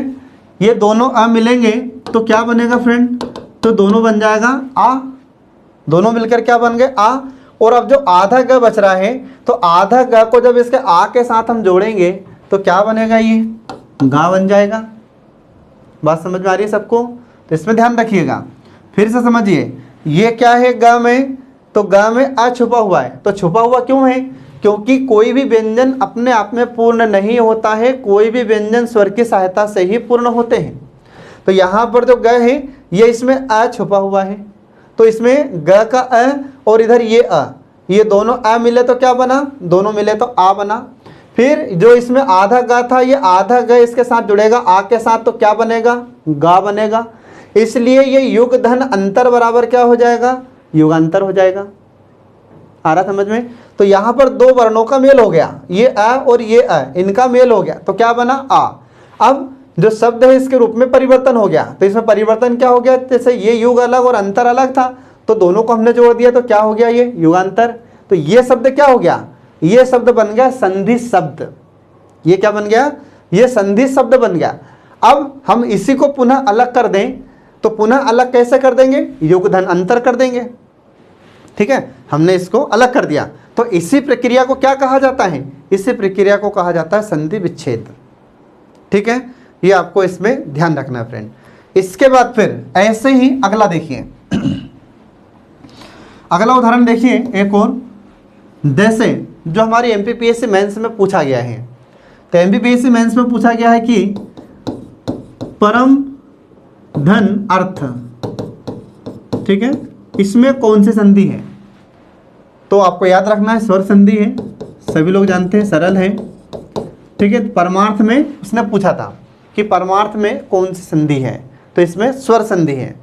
ये दोनों अ मिलेंगे तो क्या बनेगा फ्रेंड, तो दोनों बन जाएगा आ। दोनों मिलकर क्या बन गए, आ। और अब जो आधा ग बच रहा है तो आधा ग को जब इसके आ के साथ हम जोड़ेंगे तो क्या बनेगा, ये गा बन जाएगा। बात समझ में आ रही है सबको? तो इसमें ध्यान रखिएगा। फिर से समझिए, ये क्या है ग में, तो ग में अ छुपा हुआ है। तो छुपा हुआ क्यों है, क्योंकि कोई भी व्यंजन अपने आप में पूर्ण नहीं होता है, कोई भी व्यंजन स्वर की सहायता से ही पूर्ण होते हैं। तो यहाँ पर जो ग है ये इसमें अ छुपा हुआ है, तो इसमें ग का अ और इधर ये अ, ये दोनों अ मिले तो क्या बना, दोनों मिले तो आ बना। फिर जो इसमें आधा गा था, ये आधा ग इसके साथ जुड़ेगा आ के साथ, तो क्या बनेगा, गा बनेगा। इसलिए ये युग धन अंतर बराबर क्या हो जाएगा, युगांतर हो जाएगा। आ रहा समझ में। तो यहाँ पर दो वर्णों का मेल हो गया, ये अ और ये अ, इनका मेल हो गया, तो क्या बना, आ। अब जो शब्द है इसके रूप में परिवर्तन हो गया, तो इसमें परिवर्तन क्या हो गया, जैसे ये युग अलग और अंतर अलग था, तो दोनों को हमने जोड़ दिया, तो क्या हो गया, ये युगांतर। तो ये शब्द क्या हो गया, ये शब्द बन गया संधि शब्द। ये क्या बन गया, ये संधि शब्द बन गया। अब हम इसी को पुनः अलग कर दें, तो पुनः अलग कैसे कर देंगे, युग धन अंतर कर देंगे। ठीक है, हमने इसको अलग कर दिया, तो इसी प्रक्रिया को क्या कहा जाता है, इसी प्रक्रिया को कहा जाता है संधि विच्छेद। ठीक है, ये आपको इसमें ध्यान रखना है फ्रेंड। इसके बाद फिर ऐसे ही अगला देखिए, अगला उदाहरण देखिए एक और, जैसे जो हमारी एमपीपीएससी मेंस में पूछा गया है। तो एमपीपीएससी मेंस में पूछा गया है कि परम धन अर्थ, ठीक है, इसमें कौन सी संधि है। तो आपको याद रखना है स्वर संधि है, सभी लोग जानते हैं, सरल है। ठीक है, परमार्थ में उसने पूछा था कि परमार्थ में कौन सी संधि है, तो इसमें स्वर संधि है।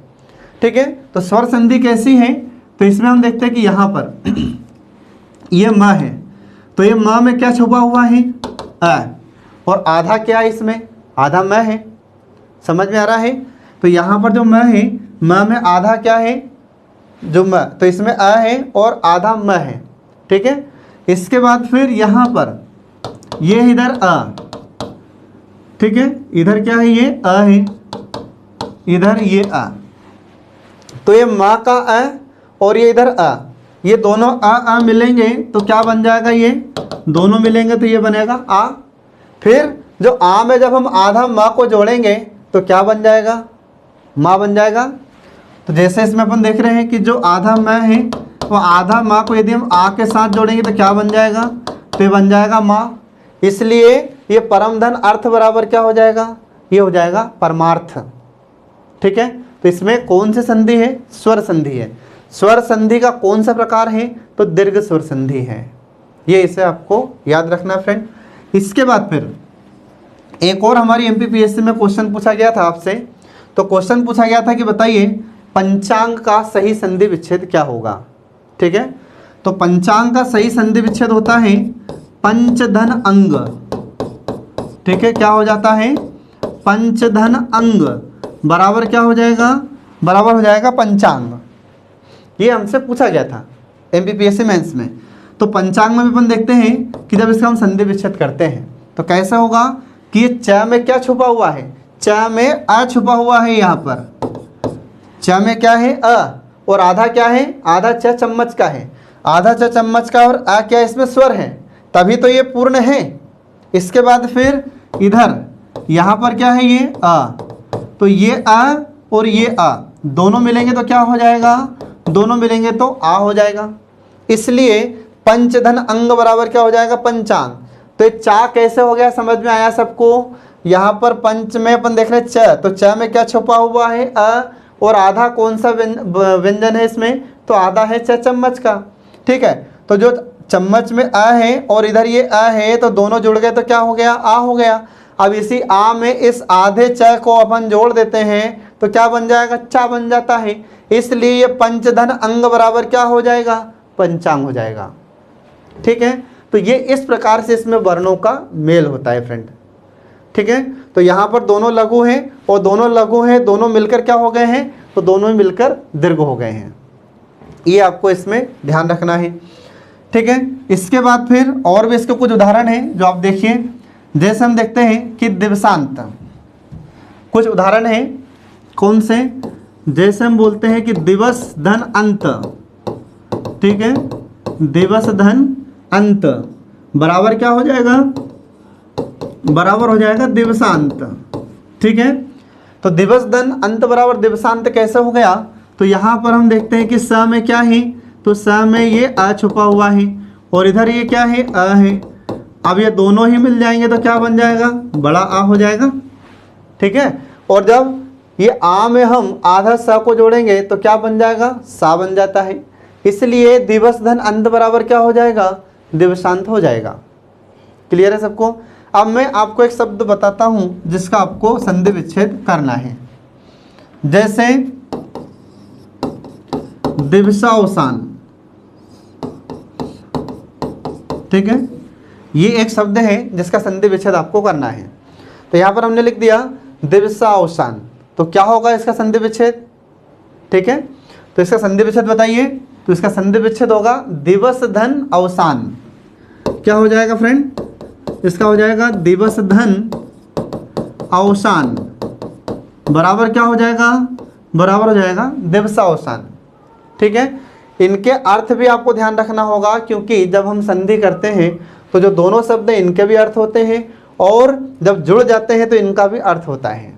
ठीक है, तो स्वर संधि कैसी है, तो इसमें हम देखते हैं कि यहाँ पर ये म है, तो ये म में क्या छुपा हुआ है, अ, और आधा क्या है, इसमें आधा म है। समझ में आ रहा है। तो यहाँ पर जो म है, म में आधा क्या है, जो म, तो इसमें अ है और आधा म है। ठीक है, इसके बाद फिर यहाँ पर ये इधर अ, ठीक है, इधर क्या है, ये अ है, इधर ये अ, तो ये म का अ और ये इधर अ, ये दोनों अ मिलेंगे तो क्या बन जाएगा, ये दोनों मिलेंगे तो ये बनेगा आ। फिर जो आ में जब हम आधा म को जोड़ेंगे तो क्या बन जाएगा, माँ बन जाएगा। तो जैसे इसमें अपन देख रहे हैं कि जो आधा म है, तो आधा माँ को यदि हम आ के साथ जोड़ेंगे तो क्या बन जाएगा, तो ये बन जाएगा माँ। इसलिए ये परम धन अर्थ बराबर क्या हो जाएगा, ये हो जाएगा परमार्थ। ठीक है, तो इसमें कौन सी संधि है, स्वर संधि है। स्वर संधि का कौन सा प्रकार है, तो दीर्घ स्वर संधि है। ये इसे आपको याद रखना फ्रेंड। इसके बाद फिर एक और हमारी एमपीपीएससी में क्वेश्चन पूछा गया था आपसे। तो क्वेश्चन पूछा गया था कि बताइए पंचांग का सही संधि विच्छेद क्या होगा। ठीक है, तो पंचांग का सही संधि विच्छेद होता है पंचधन अंग। ठीक है, क्या हो जाता है, पंचधन अंग बराबर क्या हो जाएगा, बराबर हो जाएगा पंचांग। ये हमसे पूछा गया था एमपीपीएससी मेंस में। तो पंचांग में भी अपन देखते हैं कि जब इसका हम संधि विच्छेद करते हैं तो कैसा होगा कि ये च में क्या छुपा हुआ है, च में अ छुपा हुआ है। यहाँ पर च में क्या है, अ, और आधा क्या है, आधा च चम्मच का है, आधा च चम्मच का, और अ क्या इसमें स्वर है, तभी तो ये पूर्ण है। इसके बाद फिर इधर यहाँ पर क्या है, ये अ, तो ये अ और ये अ दोनों मिलेंगे तो क्या हो जाएगा, दोनों मिलेंगे तो आ हो जाएगा। इसलिए पंचधन अंग बराबर क्या हो जाएगा, पंचांग। तो ये चा कैसे हो गया, समझ में आया सबको। यहाँ पर पंच में अपन देख रहे हैं च, तो च में क्या छुपा हुआ है, अ, और आधा कौन सा व्यंजन है इसमें, तो आधा है च चम्मच का। ठीक है, तो जो चम्मच में अ है और इधर ये अ है, तो दोनों जुड़ गए तो क्या हो गया, आ हो गया। अब इसी आ में इस आधे च को अपन जोड़ देते हैं तो क्या बन जाएगा, चा बन जाता है। इसलिए ये पंचधन अंग बराबर क्या हो जाएगा, पंचांग हो जाएगा। ठीक है, तो ये इस प्रकार से इसमें वर्णों का मेल होता है फ्रेंड। ठीक है, तो यहाँ पर दोनों लघु हैं और दोनों लघु हैं, दोनों मिलकर क्या हो गए हैं, तो दोनों ही मिलकर दीर्घ हो गए हैं। ये आपको इसमें ध्यान रखना है। ठीक है, इसके बाद फिर और भी इसके कुछ उदाहरण हैं जो आप देखिए। जैसे हम देखते हैं कि दिवसांत, कुछ उदाहरण हैं कौन से, जैसे हम बोलते हैं कि दिवस धन अंत। ठीक है, दिवस धन अंत बराबर क्या हो जाएगा, बराबर हो जाएगा दिवसांत। ठीक है, तो दिवस धन अंत बराबर दिवसांत कैसे हो गया, तो यहाँ पर हम देखते हैं कि स में क्या है, तो स में ये अ छुपा हुआ है और इधर ये क्या है, अ है। अब ये दोनों ही मिल जाएंगे तो क्या बन जाएगा, बड़ा आ हो जाएगा। ठीक है, और जब ये आ में हम आधा स को जोड़ेंगे तो क्या बन जाएगा, सा बन जाता है। इसलिए दिवस धन अंत बराबर क्या हो जाएगा, दिवसांत हो जाएगा। क्लियर है सबको। अब मैं आपको एक शब्द बताता हूं जिसका आपको संधि विच्छेद करना है, जैसे दिवसावसान, ठीक है, ये एक शब्द है जिसका संधि विच्छेद आपको करना है। तो यहां पर हमने लिख दिया दिवसावसान, तो क्या होगा इसका संधि विच्छेद, ठीक है। तो इसका संधि विच्छेद बताइए, तो इसका संधि विच्छेद होगा दिवस धन अवसान। क्या हो जाएगा फ्रेंड, इसका हो जाएगा दिवस धन अवसान बराबर क्या हो जाएगा, बराबर हो जाएगा दिवसावसान, ठीक है। इनके अर्थ भी आपको ध्यान रखना होगा, क्योंकि जब हम संधि करते हैं तो जो दोनों शब्द हैं इनके भी अर्थ होते हैं, और जब जुड़ जाते हैं तो इनका भी अर्थ होता है।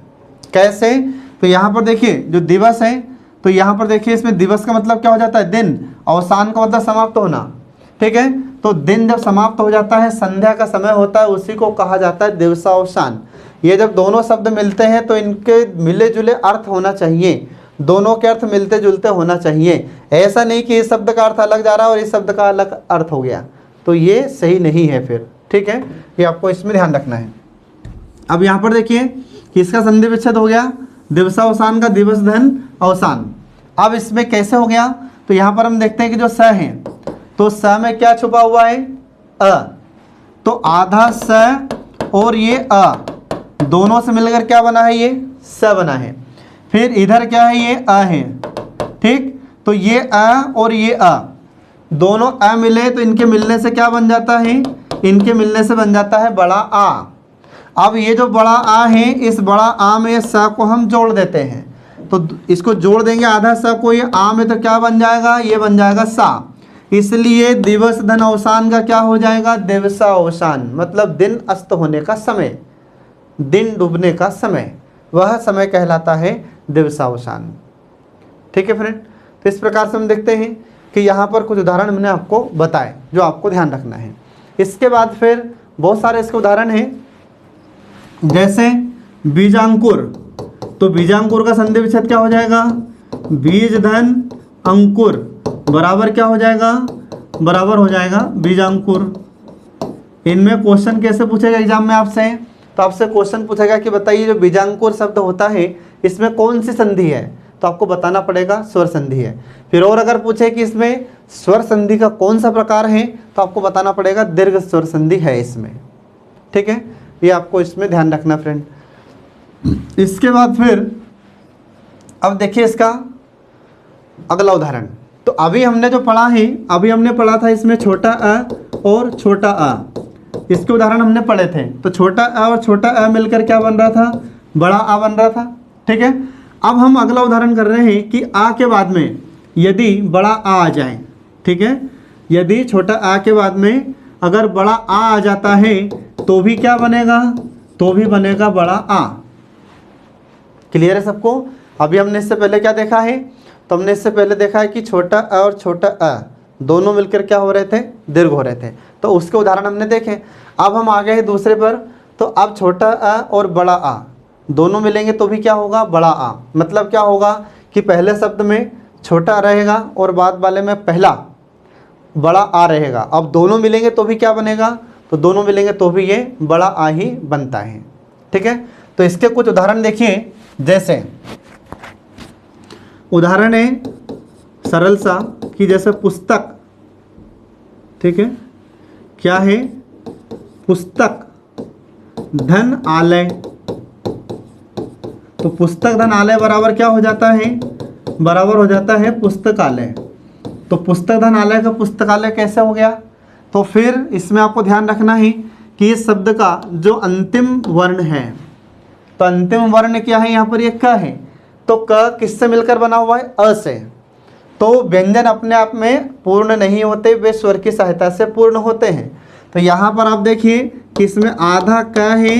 कैसे, तो यहाँ पर देखिए जो दिवस है, तो यहाँ पर देखिए इसमें दिवस का मतलब क्या हो जाता है, दिन, अवसान का मतलब समाप्त होना, ठीक है। तो दिन जब समाप्त हो जाता है, संध्या का समय होता है, उसी को कहा जाता है दिवसावसान। ये जब दोनों शब्द मिलते हैं तो इनके मिले जुले अर्थ होना चाहिए, दोनों के अर्थ मिलते जुलते होना चाहिए। ऐसा नहीं कि इस शब्द का अर्थ अलग जा रहा है और इस शब्द का अलग अर्थ हो गया, तो ये सही नहीं है फिर, ठीक है। ये आपको इसमें ध्यान रखना है। अब यहाँ पर देखिए कि इसका संधि विच्छेद हो गया दिवसावसान का दिवस धन अवसान। अब इसमें कैसे हो गया, तो यहाँ पर हम देखते हैं कि जो स है, तो स में क्या छुपा हुआ है, अ, तो आधा स और ये अ दोनों से मिलकर क्या बना है, ये स बना है। फिर इधर क्या है, ये अ है, ठीक। तो ये अ और ये अ दोनों अ मिले तो इनके मिलने से क्या बन जाता है, इनके मिलने से बन जाता है बड़ा आ। अब ये जो बड़ा आ है, इस बड़ा आ में स को हम जोड़ देते हैं, तो इसको जोड़ देंगे आधा स को ये आ में, तो क्या बन जाएगा, ये बन जाएगा सा। इसलिए दिवस धन अवसान का क्या हो जाएगा, दिवसावसान, मतलब दिन अस्त होने का समय, दिन डूबने का समय, वह समय कहलाता है दिवसावसान, ठीक है फ्रेंड। तो इस प्रकार से हम देखते हैं कि यहाँ पर कुछ उदाहरण मैंने आपको बताए जो आपको ध्यान रखना है। इसके बाद फिर बहुत सारे इसके उदाहरण हैं, जैसे बीजांकुर, तो बीजांकुर का संधि विच्छेद क्या हो जाएगा, बीज धन अंकुर बराबर क्या हो जाएगा, बराबर हो जाएगा बीजांकुर। इनमें क्वेश्चन कैसे पूछेगा एग्जाम में आपसे, तो आपसे क्वेश्चन पूछेगा कि बताइए जो बीजांकुर शब्द होता है इसमें कौन सी संधि है, तो आपको बताना पड़ेगा स्वर संधि है। फिर और अगर पूछे कि इसमें स्वर संधि का कौन सा प्रकार है, तो आपको बताना पड़ेगा दीर्घ स्वर संधि है इसमें, ठीक है। ये आपको इसमें ध्यान रखना फ्रेंड। इसके बाद फिर अब देखिए इसका अगला उदाहरण, तो अभी हमने जो पढ़ा है, अभी हमने पढ़ा था इसमें छोटा अ और छोटा अ, इसके उदाहरण हमने पढ़े थे। तो छोटा अ और छोटा अ मिलकर क्या बन रहा था, बड़ा आ बन रहा था, ठीक है। अब हम अगला उदाहरण कर रहे हैं कि आ के बाद में यदि बड़ा आ जाए, ठीक है, यदि छोटा आ के बाद में अगर बड़ा आ जाता है तो भी क्या बनेगा, तो भी बनेगा बड़ा आ। क्लियर है सबको। अभी हमने इससे पहले क्या देखा है, तो हमने इससे पहले देखा है कि छोटा अ और छोटा अ दोनों मिलकर क्या हो रहे थे, दीर्घ हो रहे थे, तो उसके उदाहरण हमने देखे। अब हम आ गए हैं दूसरे पर, तो अब छोटा अ और बड़ा आ दोनों मिलेंगे तो भी क्या होगा, बड़ा आ। मतलब क्या होगा कि पहले शब्द में छोटा रहेगा और बाद वाले में पहला बड़ा आ रहेगा। अब दोनों मिलेंगे तो भी क्या बनेगा, तो दोनों मिलेंगे तो भी ये बड़ा आ ही बनता है, ठीक है। तो इसके कुछ उदाहरण देखिए, जैसे उदाहरण है सरल सा कि जैसे पुस्तक, ठीक है, क्या है, पुस्तक धन आलय, तो पुस्तक धन आलय बराबर क्या हो जाता है, बराबर हो जाता है पुस्तकालय। तो पुस्तक धन आलय का पुस्तकालय कैसे हो गया, तो फिर इसमें आपको ध्यान रखना है कि इस शब्द का जो अंतिम वर्ण है, तो अंतिम वर्ण क्या है यहाँ पर, ये क है, तो क किससे मिलकर बना हुआ है, अ से। तो व्यंजन अपने आप में पूर्ण नहीं होते, वे स्वर की सहायता से पूर्ण होते हैं। तो यहाँ पर आप देखिए कि इसमें आधा क है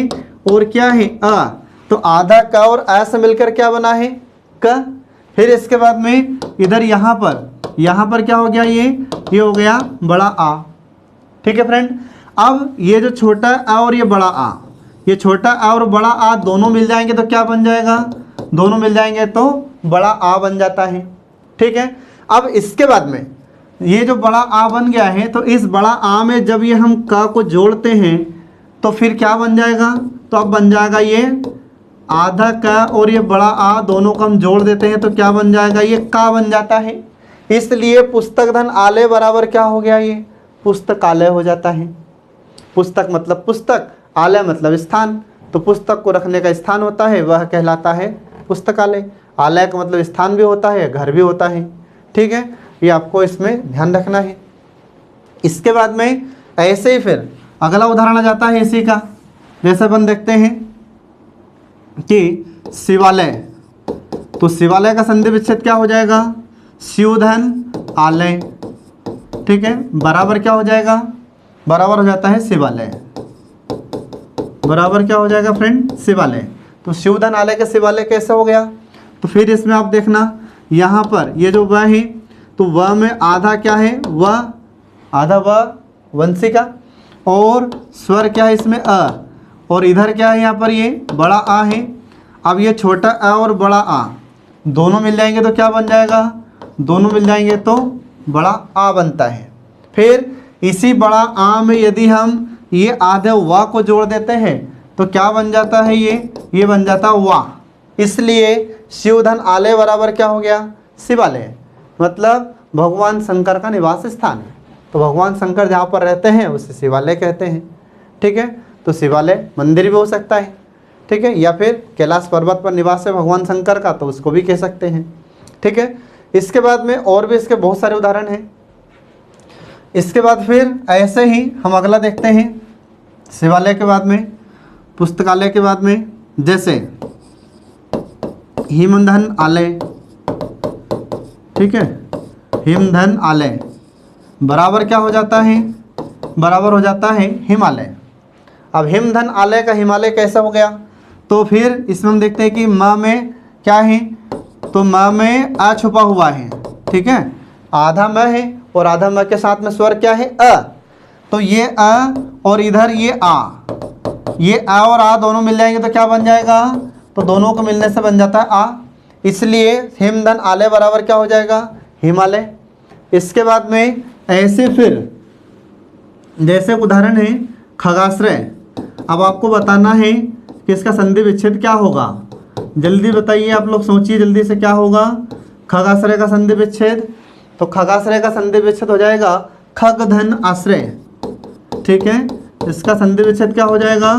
और क्या है, अ, तो आधा क और अ से मिलकर क्या बना है, क। फिर इसके बाद में इधर यहाँ पर क्या हो गया, ये हो गया बड़ा आ, ठीक है फ्रेंड। अब ये जो छोटा आ और ये बड़ा आ, ये छोटा आ और बड़ा आ दोनों मिल जाएंगे तो क्या बन जाएगा, दोनों मिल जाएंगे तो बड़ा आ बन जाता है, ठीक है। अब इसके बाद में ये जो बड़ा आ बन गया है, तो इस बड़ा आ में जब ये हम का को जोड़ते हैं, तो फिर क्या बन जाएगा, तो अब बन जाएगा ये आधा का और ये बड़ा आ दोनों को हम जोड़ देते हैं तो क्या बन जाएगा, ये का बन जाता है। इसलिए पुस्तक धन आलय बराबर क्या हो गया, ये पुस्तकालय हो जाता है। पुस्तक मतलब पुस्तक, आलय मतलब स्थान, तो पुस्तक को रखने का स्थान होता है वह कहलाता है पुस्तकालय। आलय का मतलब स्थान भी होता है, घर भी होता है। ठीक है, ये आपको इसमें ध्यान रखना है। इसके बाद में ऐसे ही फिर अगला उदाहरण आ जाता है इसी का। जैसे अपन देखते हैं कि शिवालय, तो शिवालय का संधि विच्छेद क्या हो जाएगा, शिवधन आलय। ठीक है, बराबर क्या हो जाएगा, बराबर हो जाता है शिवालय। बराबर क्या हो जाएगा फ्रेंड, शिवालय। तो शिवधन आलय का शिवालय कैसे हो गया, तो फिर इसमें आप देखना यहाँ पर ये जो व है तो व में आधा क्या है, व आधा व वंशिका, और स्वर क्या है इसमें अ, और इधर क्या है यहाँ पर ये बड़ा आ है। अब ये छोटा अ और बड़ा आ दोनों मिल जाएंगे तो क्या बन जाएगा, दोनों मिल जाएंगे तो बड़ा आ बनता है। फिर इसी बड़ा आ में यदि हम ये आधे वा को जोड़ देते हैं तो क्या बन जाता है, ये बन जाता है वा। इसलिए शिवधन आलय बराबर क्या हो गया, शिवालय, मतलब भगवान शंकर का निवास स्थान है। तो भगवान शंकर जहाँ पर रहते हैं उसे शिवालय कहते हैं। ठीक है, तो शिवालय मंदिर भी हो सकता है। ठीक है, या फिर कैलाश पर्वत पर निवास है भगवान शंकर का तो उसको भी कह सकते हैं। ठीक है, इसके बाद में और भी इसके बहुत सारे उदाहरण हैं। इसके बाद फिर ऐसे ही हम अगला देखते हैं, शिवालय के बाद में पुस्तकालय के बाद में जैसे हिमधन आलय। ठीक है, हिमधन आलय बराबर क्या हो जाता है, बराबर हो जाता है हिमालय। अब हिमधन आलय का हिमालय कैसा हो गया, तो फिर इसमें हम देखते हैं कि म में क्या है, तो म में आ छुपा हुआ है। ठीक है, आधा म है और आधा म के साथ में स्वर क्या है, अ, तो ये अ और इधर ये आ और आ दोनों मिल जाएंगे तो क्या बन जाएगा, तो दोनों को मिलने से बन जाता है आ। इसलिए हिमधन आलय बराबर क्या हो जाएगा, हिमालय। इसके बाद में ऐसे फिर जैसे उदाहरण है खगाश्रय। अब आपको बताना है कि इसका संधि विच्छेद क्या होगा, जल्दी बताइए आप लोग, सोचिए जल्दी से क्या होगा खगाश्रय का संधि विच्छेद। तो खगाश्रय का संधि विच्छेद हो जाएगा खग धन आश्रय। ठीक है, इसका संधि विच्छेद क्या हो जाएगा,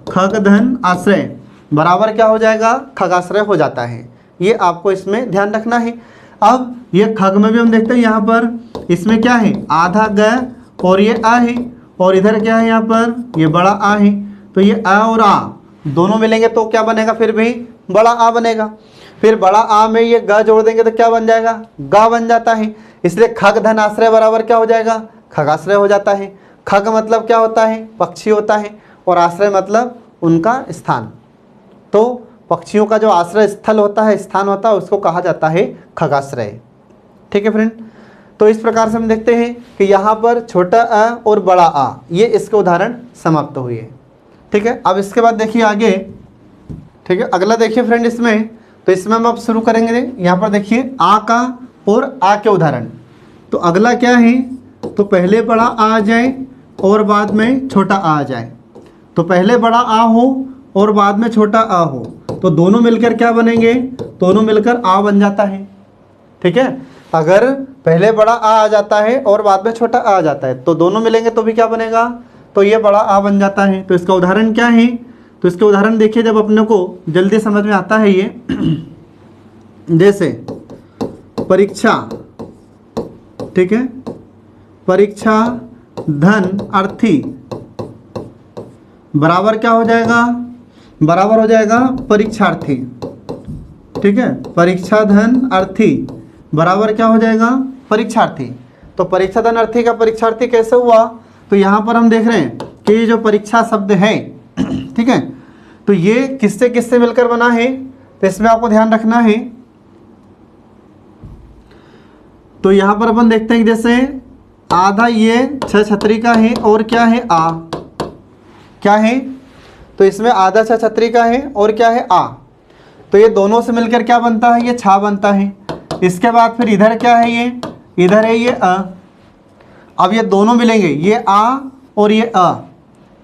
खग धन आश्रय बराबर क्या हो जाएगा, खगाश्रय हो जाता है। ये आपको इसमें ध्यान रखना है। अब ये खग में भी हम देखते हैं यहाँ पर इसमें क्या है, आधा ग और ये आ है, और इधर क्या है यहाँ पर ये बड़ा आ है। तो ये आ और आ दोनों मिलेंगे तो क्या बनेगा, फिर भी बड़ा आ बनेगा। फिर बड़ा आ में ये ग जोड़ देंगे तो क्या बन जाएगा, गा बन जाता है। इसलिए खग धन आश्रय बराबर क्या हो जाएगा, खगाश्रय हो जाता है। खग मतलब क्या होता है, पक्षी होता है, और आश्रय मतलब उनका स्थान। तो पक्षियों का जो आश्रय स्थल होता है, स्थान होता है, उसको कहा जाता है खगाश्रय। ठीक है फ्रेंड, तो इस प्रकार से हम देखते हैं कि यहाँ पर छोटा अ और बड़ा आ ये इसके उदाहरण समाप्त हुए। ठीक है, अब इसके बाद देखिए आगे। ठीक है, अगला देखिए फ्रेंड इसमें, तो इसमें हम अब शुरू करेंगे। यहाँ पर देखिए आ का और आ के उदाहरण। तो अगला क्या है, तो पहले बड़ा आ जाए और बाद में छोटा आ जाए। तो पहले बड़ा आ हो और बाद में छोटा आ हो तो दोनों मिलकर क्या बनेंगे, दोनों मिलकर आ बन जाता है। ठीक है, अगर पहले बड़ा आ जाता है और बाद में छोटा आ जाता है तो दोनों मिलेंगे तो भी क्या बनेगा, तो ये बड़ा आ बन जाता है। तो इसका उदाहरण क्या है, तो इसके उदाहरण देखिए जब अपने को जल्दी समझ में आता है ये जैसे परीक्षा। ठीक है, परीक्षा धन अर्थी बराबर क्या हो जाएगा, बराबर हो जाएगा परीक्षार्थी। ठीक है, परीक्षा धन अर्थी बराबर क्या हो जाएगा, परीक्षार्थी। तो परीक्षा धन अर्थी का परीक्षार्थी कैसे हुआ, तो यहाँ पर हम देख रहे हैं कि ये जो परीक्षा शब्द है ठीक है, तो ये किससे किससे मिलकर बना है, तो इसमें आपको ध्यान रखना है। तो यहाँ पर अपन देखते हैं कि जैसे आधा ये छ छतरी का है और क्या है आ, क्या है, तो इसमें आधा छ छतरी का है और क्या है आ। तो ये दोनों से मिलकर क्या बनता है, ये छा बनता है। इसके बाद फिर इधर क्या है, ये इधर है ये अ। अब ये दोनों मिलेंगे, ये आ और ये अ,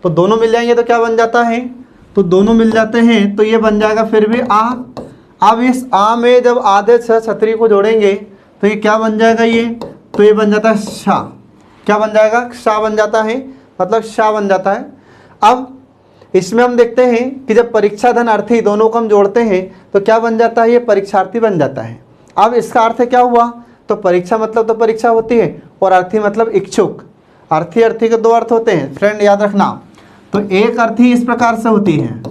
तो दोनों मिल जाएंगे तो क्या बन जाता है, तो दोनों मिल जाते हैं तो ये बन जाएगा फिर भी आ। अब इस आ में जब आधे छतरी को जोड़ेंगे तो ये क्या बन जाएगा, ये तो ये बन जाता है शा। क्या बन जाएगा, शा बन जाता है, मतलब शा बन जाता है। अब इसमें हम देखते हैं कि जब परीक्षा धन अर्थी दोनों को हम जोड़ते हैं तो क्या बन जाता है, ये परीक्षार्थी बन जाता है। अब इसका अर्थ क्या हुआ, तो परीक्षा मतलब तो परीक्षा होती है और अर्थी मतलब इच्छुक। अर्थी अर्थी के दो अर्थ होते हैं फ्रेंड, याद रखना। तो एक अर्थी इस प्रकार से होती है,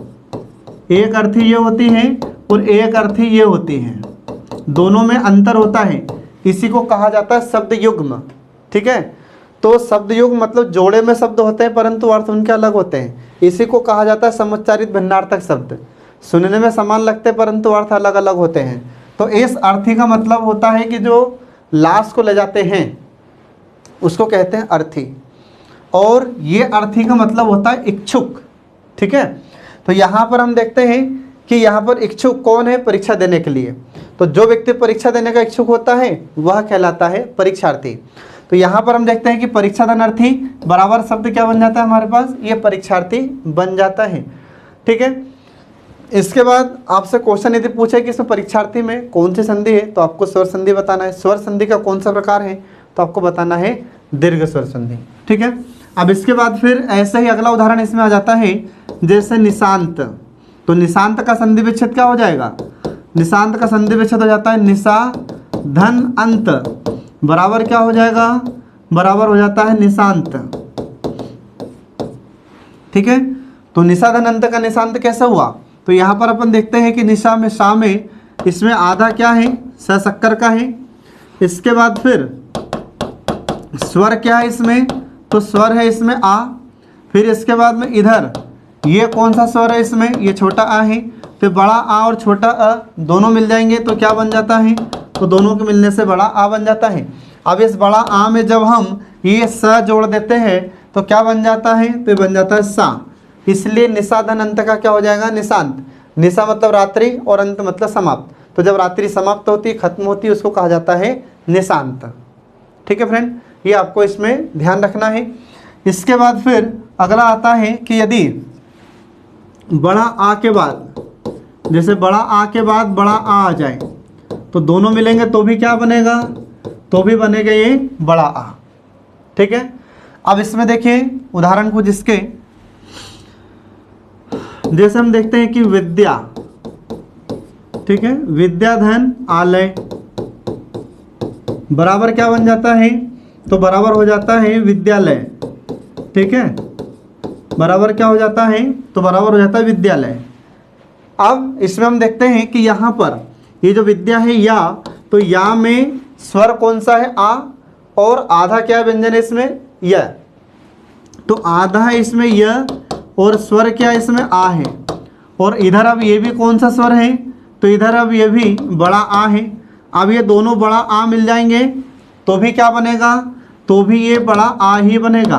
एक अर्थी ये होती है और एक अर्थी ये होती है, दोनों में अंतर होता है। इसी को कहा जाता है शब्द युग्म। ठीक है, तो शब्द युग्म मतलब जोड़े में शब्द होते हैं परंतु अर्थ उनके अलग होते हैं। इसी को कहा जाता है समुच्चारित भिन्नार्थक शब्द। सुनने में समान लगते हैं परंतु अर्थ अलग अलग होते हैं। तो इस अर्थी का मतलब होता है कि जो लाश को ले जाते हैं उसको कहते हैं अर्थी, और ये अर्थी का मतलब होता है इच्छुक। ठीक है, तो यहाँ पर हम देखते हैं कि यहाँ पर इच्छुक कौन है, परीक्षा देने के लिए। तो जो व्यक्ति परीक्षा देने का इच्छुक होता है वह कहलाता है परीक्षार्थी। तो यहाँ पर हम देखते हैं कि परीक्षा धनार्थी बराबर शब्द क्या बन जाता है हमारे पास, ये परीक्षार्थी बन जाता है। ठीक है, इसके बाद आपसे क्वेश्चन यदि पूछे कि इसमें परीक्षार्थी में कौन सी संधि है तो आपको स्वर संधि बताना है। स्वर संधि का कौन सा प्रकार है तो आपको बताना है दीर्घ स्वर संधि। ठीक है, अब इसके बाद फिर ऐसे ही अगला उदाहरण इसमें आ जाता है, जैसे निशांत। तो निशांत का संधि विच्छेद क्या हो जाएगा, निशांत का संधि विच्छेद हो जाता है निशा धन अंत बराबर क्या हो जाएगा, बराबर हो जाता है निशांत। ठीक है, तो निशा धन अंत का निशांत कैसे हुआ, तो यहाँ पर अपन देखते हैं कि निशा में शा में इसमें आधा क्या है, स शक्कर का है। इसके बाद फिर स्वर क्या है इसमें, तो स्वर है इसमें आ। फिर इसके बाद में इधर ये कौन सा स्वर है इसमें, ये छोटा आ है। तो बड़ा आ और छोटा अ दोनों मिल जाएंगे तो क्या बन जाता है, तो दोनों के मिलने से बड़ा आ बन जाता है। अब इस बड़ा आ में जब हम ये स जोड़ देते हैं तो क्या बन जाता है, तो बन जाता है सा। इसलिए निशा धन अंत का क्या हो जाएगा, निशांत। निशा मतलब रात्रि और अंत मतलब समाप्त। तो जब रात्रि समाप्त होती है, खत्म होती है, उसको कहा जाता है निशांत। ठीक है फ्रेंड, ये आपको इसमें ध्यान रखना है। इसके बाद फिर अगला आता है कि यदि बड़ा आ के बाद, जैसे बड़ा आ के बाद बड़ा आ जाए तो दोनों मिलेंगे तो भी क्या बनेगा, तो भी बनेगा ये बड़ा आ। ठीक है, अब इसमें देखिए उदाहरण कुछ इसके, जैसे हम देखते हैं कि विद्या। ठीक है, विद्या धन आलय बराबर क्या बन जाता है, तो बराबर हो जाता है विद्यालय। ठीक है, बराबर क्या हो जाता है, तो बराबर हो जाता है विद्यालय। अब इसमें हम देखते हैं कि यहाँ पर ये जो विद्या है या, तो या में स्वर कौन सा है आ, और आधा क्या व्यंजन है इसमें य। तो आधा है इसमें य और स्वर क्या इसमें आ है। और इधर अब ये भी कौन सा स्वर है, तो इधर अब ये भी बड़ा आ है। अब ये दोनों बड़ा आ मिल जाएंगे तो भी क्या बनेगा, तो भी ये बड़ा आ ही बनेगा।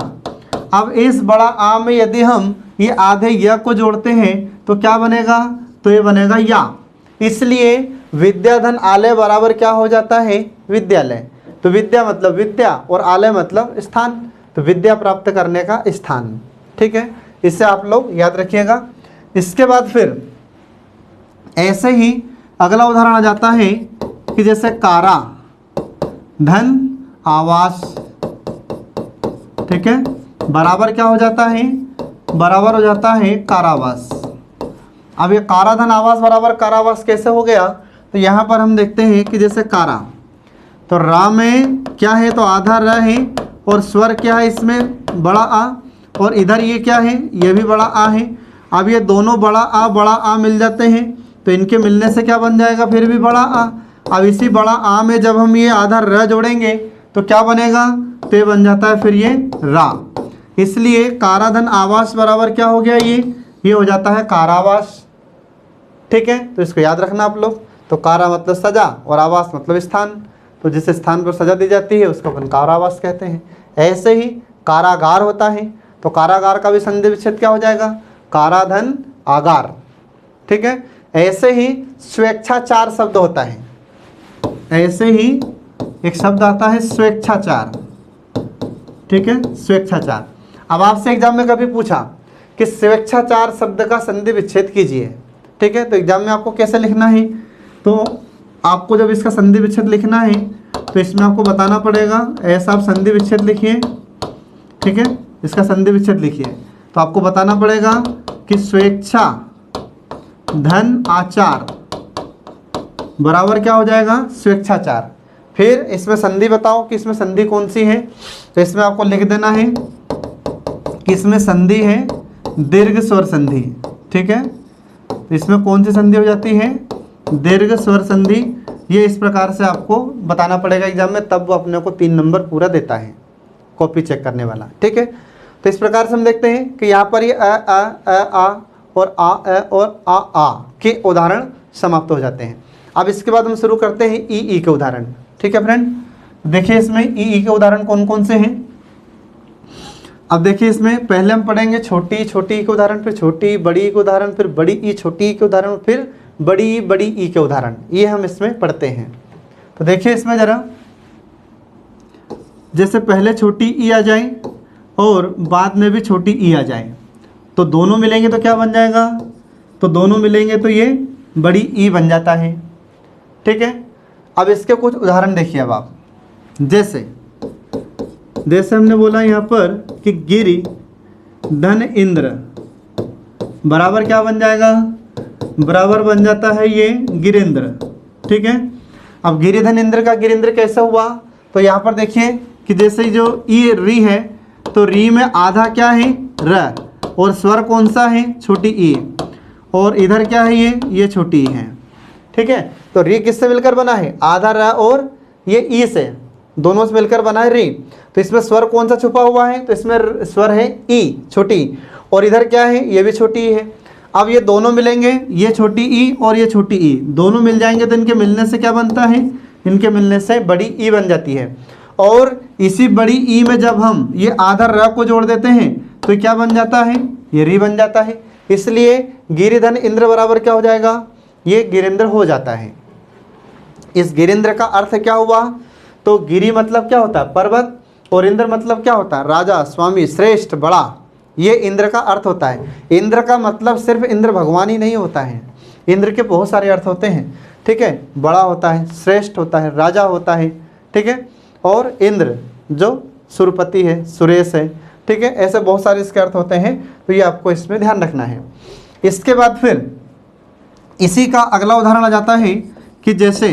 अब इस बड़ा आ में यदि हम ये आधे य को जोड़ते हैं तो क्या बनेगा, तो ये बनेगा या। इसलिए विद्या धन आलय बराबर क्या हो जाता है, विद्यालय। तो विद्या मतलब विद्या और आलय मतलब स्थान, तो विद्या प्राप्त करने का स्थान। ठीक है, इससे आप लोग याद रखिएगा। इसके बाद फिर ऐसे ही अगला उदाहरण आ जाता है कि जैसे कारा धन आवास। ठीक है, बराबर क्या हो जाता है, बराबर हो जाता है कारावास। अब ये कारा धन आवास बराबर कारावास कैसे हो गया, तो यहाँ पर हम देखते हैं कि जैसे कारा, तो रा में क्या है, तो आधा र है और स्वर क्या है इसमें बड़ा आ, और इधर ये क्या है, ये भी बड़ा आ है। अब ये दोनों बड़ा आ मिल जाते हैं तो इनके मिलने से क्या बन जाएगा, फिर भी बड़ा आ। अब इसी बड़ा आ में जब हम ये आधा र जोड़ेंगे तो क्या बनेगा, तो ये बन जाता है फिर ये रा। इसलिए काराधन आवास बराबर क्या हो गया, ये हो जाता है कारावास। ठीक है, तो इसको याद रखना आप लोग। तो कारा मतलब सजा और आवास मतलब स्थान, तो जिस स्थान पर सजा दी जाती है उसको अपन कारावास कहते हैं। ऐसे ही कारागार होता है, तो कारागार का भी संधि विच्छेद क्या हो जाएगा, काराधन आगार। ठीक है, ऐसे ही स्वेच्छाचार शब्द होता है, ऐसे ही एक शब्द आता है स्वेच्छाचार। ठीक है, स्वेच्छाचार। अब आपसे एग्जाम में कभी पूछा कि स्वेच्छाचार शब्द का संधि विच्छेद कीजिए। ठीक है, तो एग्जाम में आपको कैसे लिखना है, तो आपको जब इसका संधि विच्छेद लिखना है तो इसमें आपको बताना पड़ेगा, ऐसा आप संधि विच्छेद लिखिए। ठीक है, इसका संधि विच्छेद लिखिए तो आपको बताना पड़ेगा कि स्वेच्छा धन आचार बराबर क्या हो जाएगा, स्वेच्छाचार। फिर इसमें संधि बताओ कि इसमें संधि कौन सी है, तो इसमें आपको लिख देना है कि इसमें संधि है दीर्घ स्वर संधि। ठीक है, तो इसमें कौन सी संधि हो जाती है, दीर्घ स्वर संधि। ये इस प्रकार से आपको बताना पड़ेगा एग्जाम में, तब वो अपने को 3 नंबर पूरा देता है कॉपी चेक करने वाला। ठीक है, तो इस प्रकार से हम देखते हैं कि यहाँ पर ये आ और आ के उदाहरण समाप्त हो जाते हैं। अब इसके बाद हम शुरू करते हैं ई के उदाहरण। ठीक है फ्रेंड, देखिए इसमें ई के उदाहरण कौन कौन से हैं। अब देखिए इसमें पहले हम पढ़ेंगे छोटी ई के उदाहरण, फिर छोटी बड़ी ई के उदाहरण, फिर बड़ी ई छोटी ई के उदाहरण, फिर बड़ी ई के उदाहरण। ये हम इसमें पढ़ते हैं। तो देखिए इसमें ज़रा, जैसे पहले छोटी ई आ जाए और बाद में भी छोटी ई आ जाए तो दोनों मिलेंगे तो क्या बन जाएगा, तो दोनों मिलेंगे तो ये बड़ी ई बन जाता है। ठीक है, अब इसके कुछ उदाहरण देखिए। अब आप जैसे हमने बोला यहाँ पर कि गिरि धन इंद्र बराबर क्या बन जाएगा, बराबर बन जाता है ये गिरेंद्र। ठीक है, अब गिरि धन इंद्र का गिरेंद्र कैसा हुआ, तो यहाँ पर देखिए कि जैसे जो ई री है तो री में आधा क्या है र, और स्वर कौन सा है, छोटी ई, और इधर क्या है ये छोटी ई है। ठीक है, तो री किससे मिलकर बना है, आधा र और ये ई से, दोनों से मिलकर बना है री। तो इसमें स्वर कौन सा छुपा हुआ है, तो इसमें स्वर है ई छोटी, और इधर क्या है, ये भी छोटी ई है। अब ये दोनों मिलेंगे, ये छोटी ई और ये छोटी ई दोनों मिल जाएंगे तो इनके मिलने से क्या बनता है, इनके मिलने से बड़ी ई बन जाती है। और इसी बड़ी ई में जब हम ये आधा र को जोड़ देते हैं तो क्या बन जाता है, ये री बन जाता है। इसलिए गिरिधन इंद्र बराबर क्या हो जाएगा, ये गिरेंद्र हो जाता है। इस गिरेंद्र का अर्थ क्या हुआ, तो गिरि मतलब क्या होता है, पर्वत, और इंद्र मतलब क्या होता है, राजा, स्वामी, श्रेष्ठ, बड़ा। ये इंद्र का अर्थ होता है। इंद्र का मतलब सिर्फ इंद्र भगवान ही नहीं होता है, इंद्र के बहुत सारे अर्थ होते हैं। ठीक है, बड़ा होता है, श्रेष्ठ होता है, राजा होता है। ठीक है, और इंद्र जो सुरपति है, सुरेश है। ठीक है, ऐसे बहुत सारे इसके अर्थ होते हैं, तो ये आपको इसमें ध्यान रखना है। इसके बाद फिर इसी का अगला उदाहरण आ जाता है कि जैसे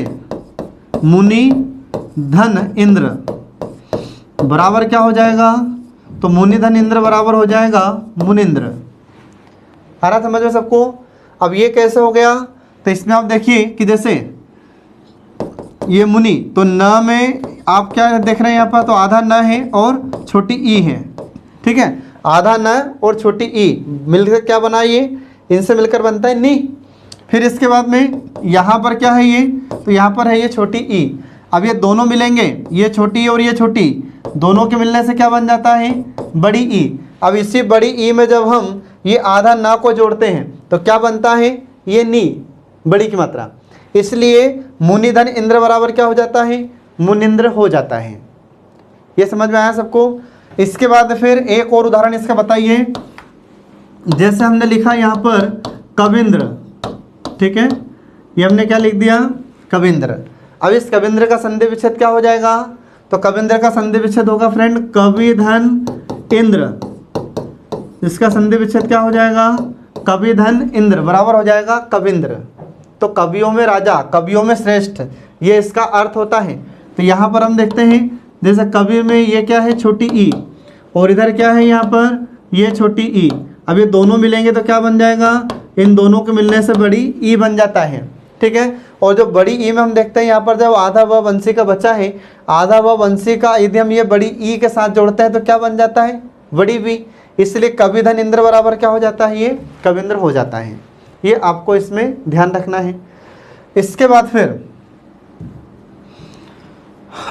मुनि धन इंद्र बराबर क्या हो जाएगा, तो मुनि धन इंद्र बराबर हो जाएगा मुनिंद्र। आ रहा समझ में सबको। अब ये कैसे हो गया, तो इसमें आप देखिए कि जैसे ये मुनि, तो न में आप क्या देख रहे हैं यहाँ पर, तो आधा न है और छोटी ई है। ठीक है, आधा न और छोटी ई मिलकर क्या बना, ये इनसे मिलकर बनता है नी। फिर इसके बाद में यहाँ पर क्या है ये, तो यहाँ पर है ये छोटी ई। अब ये दोनों मिलेंगे, ये छोटी और ये छोटी, दोनों के मिलने से क्या बन जाता है, बड़ी ई। अब इसी बड़ी ई में जब हम ये आधा ना को जोड़ते हैं तो क्या बनता है, ये नी, बड़ी की मात्रा। इसलिए मुनि धन इंद्र बराबर क्या हो जाता है, मुनिंद्र हो जाता है। ये समझ में आया सबको। इसके बाद फिर एक और उदाहरण इसका बताइए। जैसे हमने लिखा यहाँ पर कविंद्र। ठीक है, ये हमने क्या लिख दिया, कविंद्र। अब इस कविंद्र का संधि विच्छेद क्या हो जाएगा, तो कविंद्र का संधि विच्छेद होगा फ्रेंड कवि धन इंद्र। इसका संधि विच्छेद क्या हो जाएगा, कवि धन इंद्र बराबर हो जाएगा कविंद्र। तो कवियों में राजा, कवियों में श्रेष्ठ, ये इसका अर्थ होता है। तो यहाँ पर हम देखते हैं जैसे कवि में ये क्या है, छोटी ई, और इधर क्या है यहाँ पर, ये छोटी ई। अब ये दोनों मिलेंगे तो क्या बन जाएगा, इन दोनों के मिलने से बड़ी ई बन जाता है। ठीक है, और जो बड़ी ई में हम देखते हैं यहाँ पर जब आधा व वंशी का बचा है, आधा व वंशी का यदि हम ये बड़ी ई के साथ जोड़ते हैं तो क्या बन जाता है, बड़ी वी। इसलिए कवि धन इंद्र बराबर क्या हो जाता है, ये कविंद्र हो जाता है। ये आपको इसमें ध्यान रखना है। इसके बाद फिर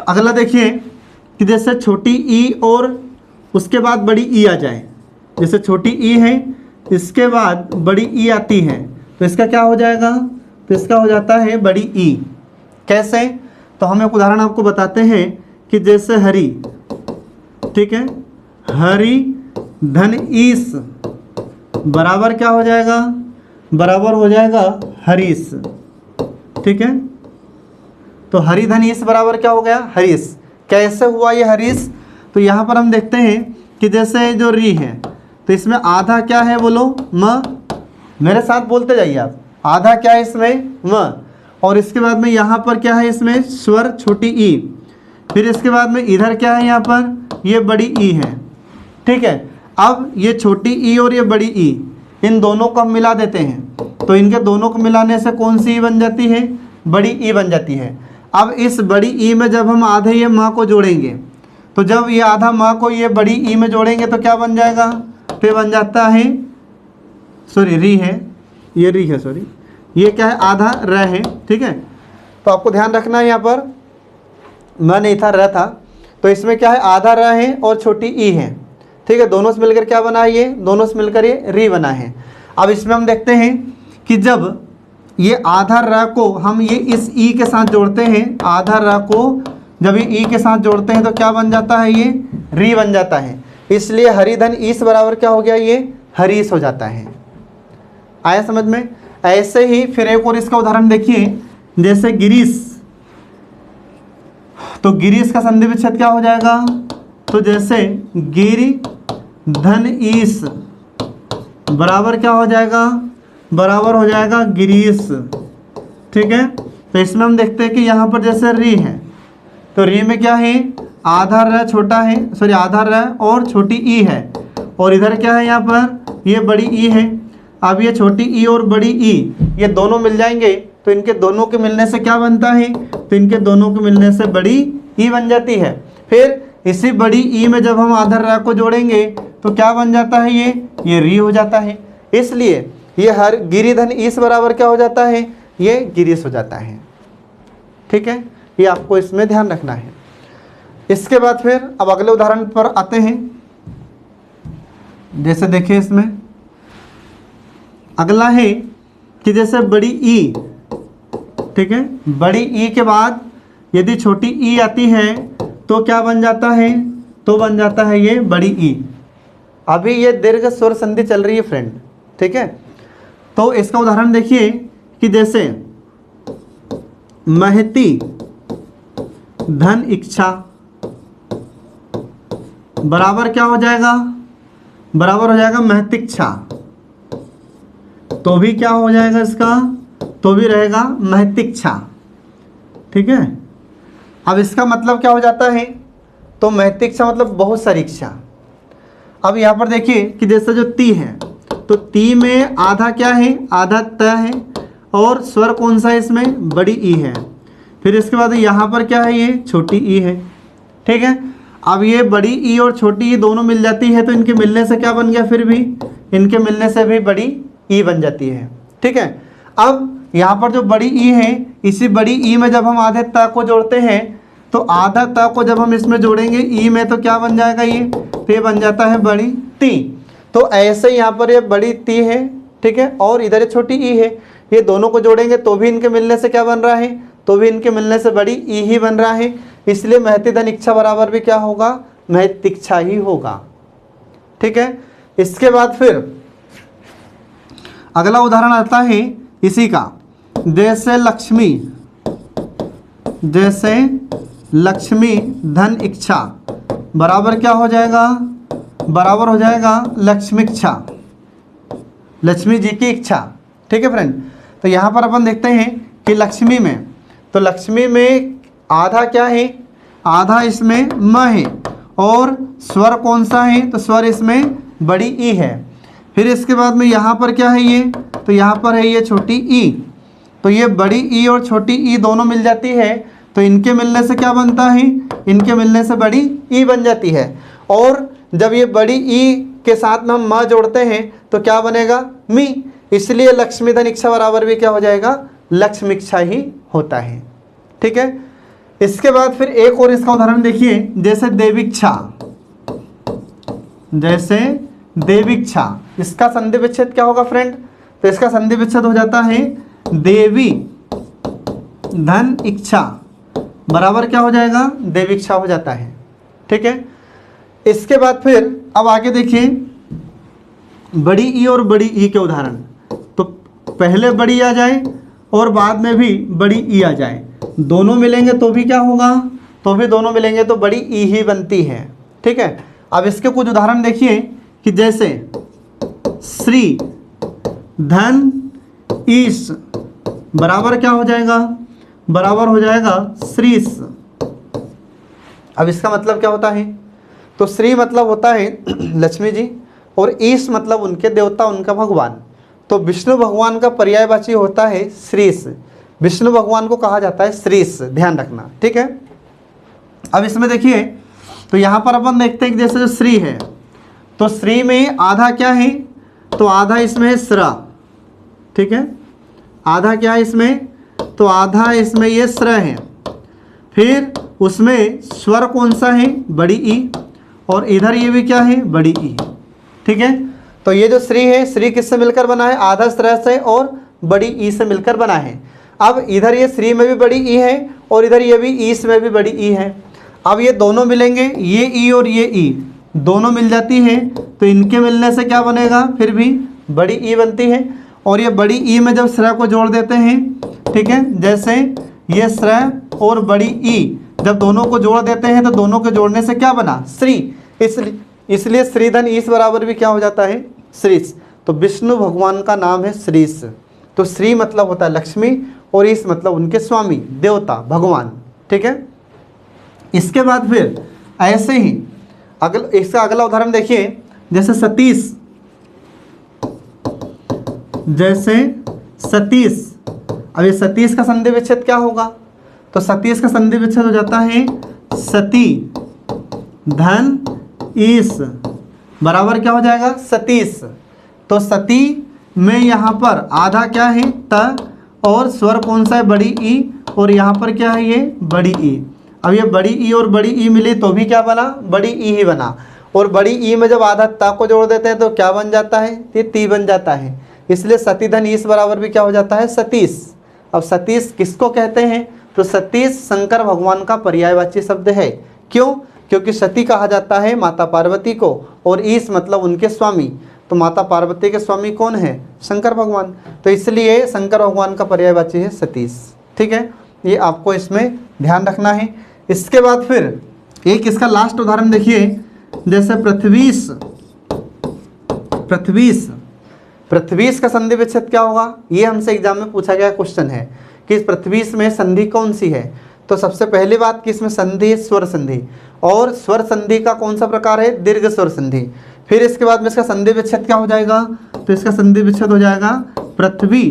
अगला देखिए कि जैसे छोटी ई और उसके बाद बड़ी ई आ जाए। जैसे छोटी ई है, इसके बाद बड़ी ई आती है, तो इसका क्या हो जाएगा, तो इसका हो जाता है बड़ी ई। कैसे, तो हम एक उदाहरण आपको बताते हैं कि जैसे हरि। ठीक है, हरि धन ईस बराबर क्या हो जाएगा, बराबर हो जाएगा हरीश। ठीक है, तो हरि धन ईश बराबर क्या हो गया, हरीश। कैसे हुआ ये हरीश, तो यहाँ पर हम देखते हैं कि जैसे जो री है तो इसमें आधा क्या है बोलो, म। मेरे साथ बोलते जाइए आप, आधा क्या है इसमें, म। और इसके बाद में यहाँ पर क्या है, इसमें स्वर छोटी ई। फिर इसके बाद में इधर क्या है, यहाँ पर ये बड़ी ई है। ठीक है, अब ये छोटी ई और ये बड़ी ई, इन दोनों को हम मिला देते हैं, तो इनके दोनों को मिलाने से कौन सी ई बन जाती है, बड़ी ई बन जाती है। अब इस बड़ी ई में जब हम आधे ये माँ को जोड़ेंगे, तो जब ये आधा माँ को ये बड़ी ई में जोड़ेंगे तो क्या बन जाएगा, तो बन जाता है, सॉरी री है, ये री है, सॉरी ये क्या है, आधा र है। ठीक है, तो आपको ध्यान रखना है, यहाँ पर म नहीं था, र था, तो इसमें क्या है, आधा र है और छोटी ई है। ठीक है, दोनों से मिलकर क्या बना है, ये दोनों से मिलकर ये री बना है। अब इसमें हम देखते हैं कि जब ये आधा र को हम ये इस ई के साथ जोड़ते हैं, आधा र को जब ये ई के साथ जोड़ते हैं तो क्या बन जाता है, ये री बन जाता है। इसलिए हरिधन ईस बराबर क्या हो गया, ये हरीश हो जाता है। आया समझ में। ऐसे ही फिर एक और इसका उदाहरण देखिए, जैसे गिरीश, तो गिरीश का संधि विच्छेद क्या हो जाएगा, तो जैसे गिरी धन ईस बराबर क्या हो जाएगा, बराबर हो जाएगा गिरीश। ठीक है, तो इसमें हम देखते हैं कि यहाँ पर जैसे री है, तो री में क्या है, आधा र छोटा है, सॉरी आधा र और छोटी ई है, और इधर क्या है, यहाँ पर ये बड़ी ई है। अब ये छोटी ई और बड़ी ई ये दोनों मिल जाएंगे, तो इनके दोनों के मिलने से क्या बनता है, तो इनके दोनों के मिलने से बड़ी ई बन जाती है। फिर इसी बड़ी ई में जब हम आधा र को जोड़ेंगे तो क्या बन जाता है, ये री हो जाता है। इसलिए ये हर गिरिधन ईस बराबर क्या हो जाता है, ये गिरीश हो जाता है। ठीक है, ये आपको इसमें ध्यान रखना है। इसके बाद फिर अब अगले उदाहरण पर आते हैं। जैसे देखिए इसमें अगला है कि जैसे बड़ी ई, ठीक है, बड़ी ई के बाद यदि छोटी ई आती है तो क्या बन जाता है, तो बन जाता है ये बड़ी ई। अभी ये दीर्घ स्वर संधि चल रही है फ्रेंड। ठीक है, तो इसका उदाहरण देखिए कि जैसे महती धन इच्छा बराबर क्या हो जाएगा, बराबर हो जाएगा महतिक्षा। तो भी क्या हो जाएगा इसका, तो भी रहेगा महतिक्षा। ठीक है, अब इसका मतलब क्या हो जाता है, तो महतिक्षा मतलब बहुत सारी इच्छा। अब यहाँ पर देखिए कि जैसे जो ती है, तो ती में आधा क्या है, आधा त है, और स्वर कौन सा है इसमें, बड़ी ई है। फिर इसके बाद यहाँ पर क्या है, ये छोटी ई है। ठीक है, अब ये बड़ी ई और छोटी ई दोनों मिल जाती है, तो इनके मिलने से क्या बन गया, फिर भी इनके मिलने से भी बड़ी ई बन जाती है। ठीक है, अब यहाँ पर जो बड़ी ई है, इसी बड़ी ई में जब हम आधे त को जोड़ते हैं, तो आधा त को जब हम इसमें जोड़ेंगे ई में तो क्या बन जाएगा, ये बन जाता है बड़ी ती। तो ऐसे यहाँ पर ये बड़ी ती है। ठीक है, और इधर ये छोटी ई है, ये दोनों को जोड़ेंगे तो भी इनके मिलने से क्या बन रहा है, तो भी इनके मिलने से बड़ी ई ही बन रहा है। इसलिए महती धन इच्छा बराबर भी क्या होगा, महतिक्षा ही होगा। ठीक है, इसके बाद फिर अगला उदाहरण आता है इसी का, जैसे लक्ष्मी, जैसे लक्ष्मी धन इच्छा बराबर क्या हो जाएगा, बराबर हो जाएगा लक्ष्मीक्षा, लक्ष्मी जी की इच्छा। ठीक है फ्रेंड, तो यहाँ पर अपन देखते हैं कि लक्ष्मी में, तो लक्ष्मी में आधा क्या है, आधा इसमें म है, और स्वर कौन सा है, तो स्वर इसमें बड़ी ई है। फिर इसके बाद में यहाँ पर क्या है, ये तो यहाँ पर है ये छोटी ई। तो ये बड़ी ई और छोटी ई दोनों मिल जाती है, तो इनके मिलने से क्या बनता है, इनके मिलने से बड़ी ई बन जाती है। और जब ये बड़ी ई के साथ में हम म जोड़ते हैं तो क्या बनेगा, मी। इसलिए लक्ष्मी धन इच्छा बराबर भी क्या हो जाएगा, लक्ष्मीक्षा ही होता है। ठीक है, इसके बाद फिर एक और इसका उदाहरण देखिए, जैसे देवीक्षा, जैसे देवीक्षा, इसका संधि विच्छेद क्या होगा फ्रेंड, तो इसका संधि विच्छेद हो जाता है देवी धन इच्छा बराबर क्या हो जाएगा, देवीक्षा हो जाता है। ठीक है, इसके बाद फिर अब आगे देखिए, बड़ी ई और बड़ी ई के उदाहरण, तो पहले बड़ी आ जाए और बाद में भी बड़ी ई आ जाए, दोनों मिलेंगे तो भी क्या होगा, तो भी दोनों मिलेंगे तो बड़ी ई ही बनती है। ठीक है, अब इसके कुछ उदाहरण देखिए कि जैसे श्री धन ईश बराबर क्या हो जाएगा, बराबर हो जाएगा श्रीस। अब इसका मतलब क्या होता है, तो श्री मतलब होता है लक्ष्मी जी और ईश मतलब उनके देवता, उनका भगवान। तो विष्णु भगवान का पर्यायवाची होता है श्रीस, विष्णु भगवान को कहा जाता है श्रीस, ध्यान रखना। ठीक है, अब इसमें देखिए तो यहाँ पर अपन देखते हैं कि जैसे जो श्री है तो श्री में आधा क्या है, तो आधा इसमें है श्र। ठीक है, आधा क्या है इसमें, तो आधा इसमें ये श्र है। फिर उसमें स्वर कौन सा है, बड़ी ई, और इधर ये भी क्या है, बड़ी ई। ठीक है, तो ये जो श्री है, श्री किससे मिलकर बना है, आधा श्र से और बड़ी ई से मिलकर बना है। अब इधर ये श्री में भी बड़ी ई है और इधर ये भी ईस में भी बड़ी ई है। अब ये दोनों मिलेंगे, ये ई और ये ई दोनों मिल जाती हैं, तो इनके मिलने से क्या बनेगा, फिर भी बड़ी ई बनती है। और ये बड़ी ई में जब श्र को जोड़ देते हैं, ठीक है, जैसे ये श्र और बड़ी ई जब दोनों को जोड़ देते हैं तो दोनों के जोड़ने से क्या बना, श्री। इसलिए श्रीधन ईश बराबर भी क्या हो जाता है, श्रीस। तो विष्णु भगवान का नाम है श्रीस। तो श्री मतलब होता है लक्ष्मी और ईश मतलब उनके स्वामी, देवता, भगवान। ठीक है, इसके बाद फिर ऐसे ही इसका अगला उदाहरण देखिए, जैसे सतीश, जैसे सतीश। अब ये सतीश का संधि विच्छेद क्या होगा, तो सतीश का संधि विच्छेद हो जाता है सती धन ईश बराबर क्या हो जाएगा, सतीश। तो सती में यहाँ पर आधा क्या है, त, और स्वर कौन सा है, बड़ी ई, और यहाँ पर क्या है, ये बड़ी ई। अब ये बड़ी ई और बड़ी ई मिली तो भी क्या बना, बड़ी ई ही बना। और बड़ी ई में जब आधा ता को जोड़ देते हैं तो क्या बन जाता है, ये ती बन जाता है। इसलिए सती धन ईश बराबर भी क्या हो जाता है, सतीश। अब सतीश किसको कहते हैं, तो सतीश शंकर भगवान का पर्यायवाची शब्द है। क्यों, क्योंकि सती कहा जाता है माता पार्वती को और ईश मतलब उनके स्वामी। तो माता पार्वती के स्वामी कौन है, शंकर भगवान, तो इसलिए शंकर भगवान का पर्यायवाची है सतीश। ठीक है, ये आपको इसमें ध्यान रखना है। इसके बाद फिर एक इसका लास्ट उदाहरण देखिए, जैसे पृथ्वीश। पृथ्वीश, पृथ्वीश का संधि विच्छेद क्या होगा, ये हमसे एग्जाम में पूछा गया क्वेश्चन है कि इस पृथ्वीश में संधि कौन सी है। तो सबसे पहली बात कि इसमें संधि है स्वर संधि, और स्वर संधि का कौन सा प्रकार है, दीर्घ स्वर संधि। फिर इसके बाद में इसका संधि विच्छेद क्या हो जाएगा, तो इसका संधि विच्छेद हो जाएगा पृथ्वी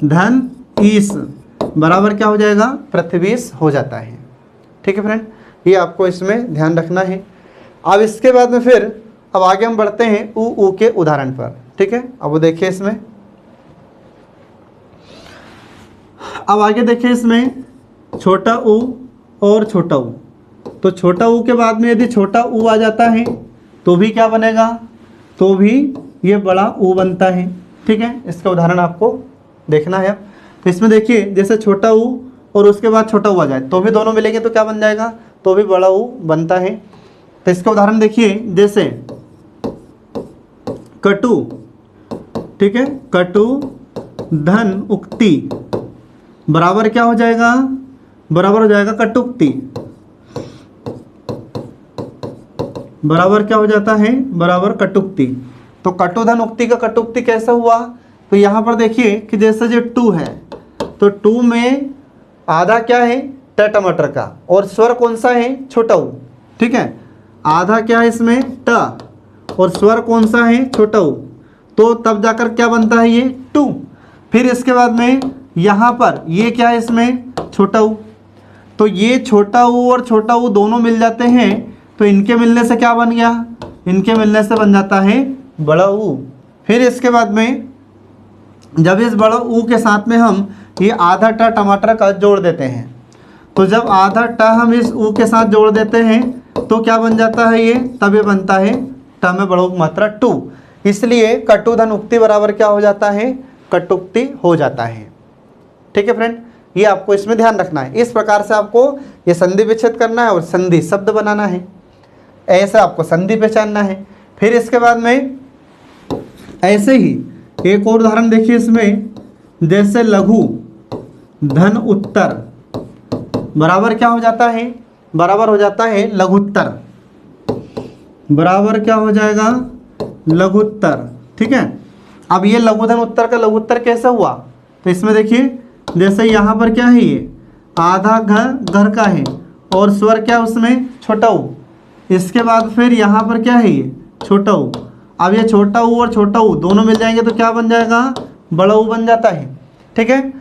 धन ईश बराबर क्या हो जाएगा, पृथ्वीश हो जाता है। ठीक है फ्रेंड, ये आपको इसमें ध्यान रखना है। अब इसके बाद में फिर अब आगे हम बढ़ते हैं ऊ के उदाहरण पर। ठीक है, अब वो देखिए इसमें, अब आगे देखिए इसमें छोटा ऊ और छोटा ऊ। तो छोटा ऊ के बाद में यदि छोटा ऊ आ जाता है तो भी क्या बनेगा, तो भी ये बड़ा ऊ बनता है। ठीक है, इसका उदाहरण आपको देखना है। तो इसमें देखिए जैसे छोटा ऊ और उसके बाद छोटा ऊ आ जाए तो भी दोनों मिलेंगे तो क्या बन जाएगा, तो भी बड़ा ऊ बनता है। तो इसका उदाहरण देखिए, जैसे कटु। ठीक है, कटु धन उक्ति बराबर क्या हो जाएगा, बराबर हो जाएगा कटुक्ति। बराबर क्या हो जाता है, बराबर कटुक्ति। तो कटुधन उक्ति का कटुक्ति कैसे हुआ, तो यहाँ पर देखिए कि जैसे जो टू है तो टू में आधा क्या है, ट टमाटर का, और स्वर कौन सा है, छोटा ऊ। ठीक है, आधा क्या है इसमें ट और स्वर कौन सा है, छोटा ऊ। तो तब जाकर क्या बनता है, ये टू। फिर इसके बाद में यहाँ पर ये क्या है इसमें, छोटा ऊ। तो ये छोटा ऊ और छोटा ऊ दोनों मिल जाते हैं तो इनके मिलने से क्या बन गया, इनके मिलने से बन जाता है बड़ा ऊ। फिर इसके बाद में जब इस बड़ा ऊ के साथ में हम ये आधा ट टमाटर का जोड़ देते हैं, तो जब आधा ट हम इस ऊ के साथ जोड़ देते हैं तो क्या बन जाता है, ये तब ये बनता है ट में बड़ों की मात्रा टू। इसलिए कटुधन उक्ति बराबर क्या हो जाता है, कटुक्ति हो जाता है। ठीक है फ्रेंड, ये आपको इसमें ध्यान रखना है। इस प्रकार से आपको ये संधि विच्छेद करना है और संधि शब्द बनाना है, ऐसा आपको संधि पहचानना है। फिर इसके बाद में ऐसे ही एक और उदाहरण देखिए इसमें, जैसे लघु धन उत्तर बराबर क्या हो जाता है, बराबर हो जाता है लघुत्तर, बराबर क्या हो जाएगा, लघुत्तर। ठीक है, अब ये लघु धन उत्तर का लघुत्तर कैसे हुआ, तो इसमें देखिए जैसे यहाँ पर क्या है, ये आधा घर का है और स्वर क्या उसमें छोटा ऊ, इसके बाद फिर यहाँ पर क्या है, ये छोटा ऊ। अब ये छोटा ऊ और छोटा ऊ दोनों मिल जाएंगे तो क्या बन जाएगा, बड़ा ऊ बन जाता है। ठीक है,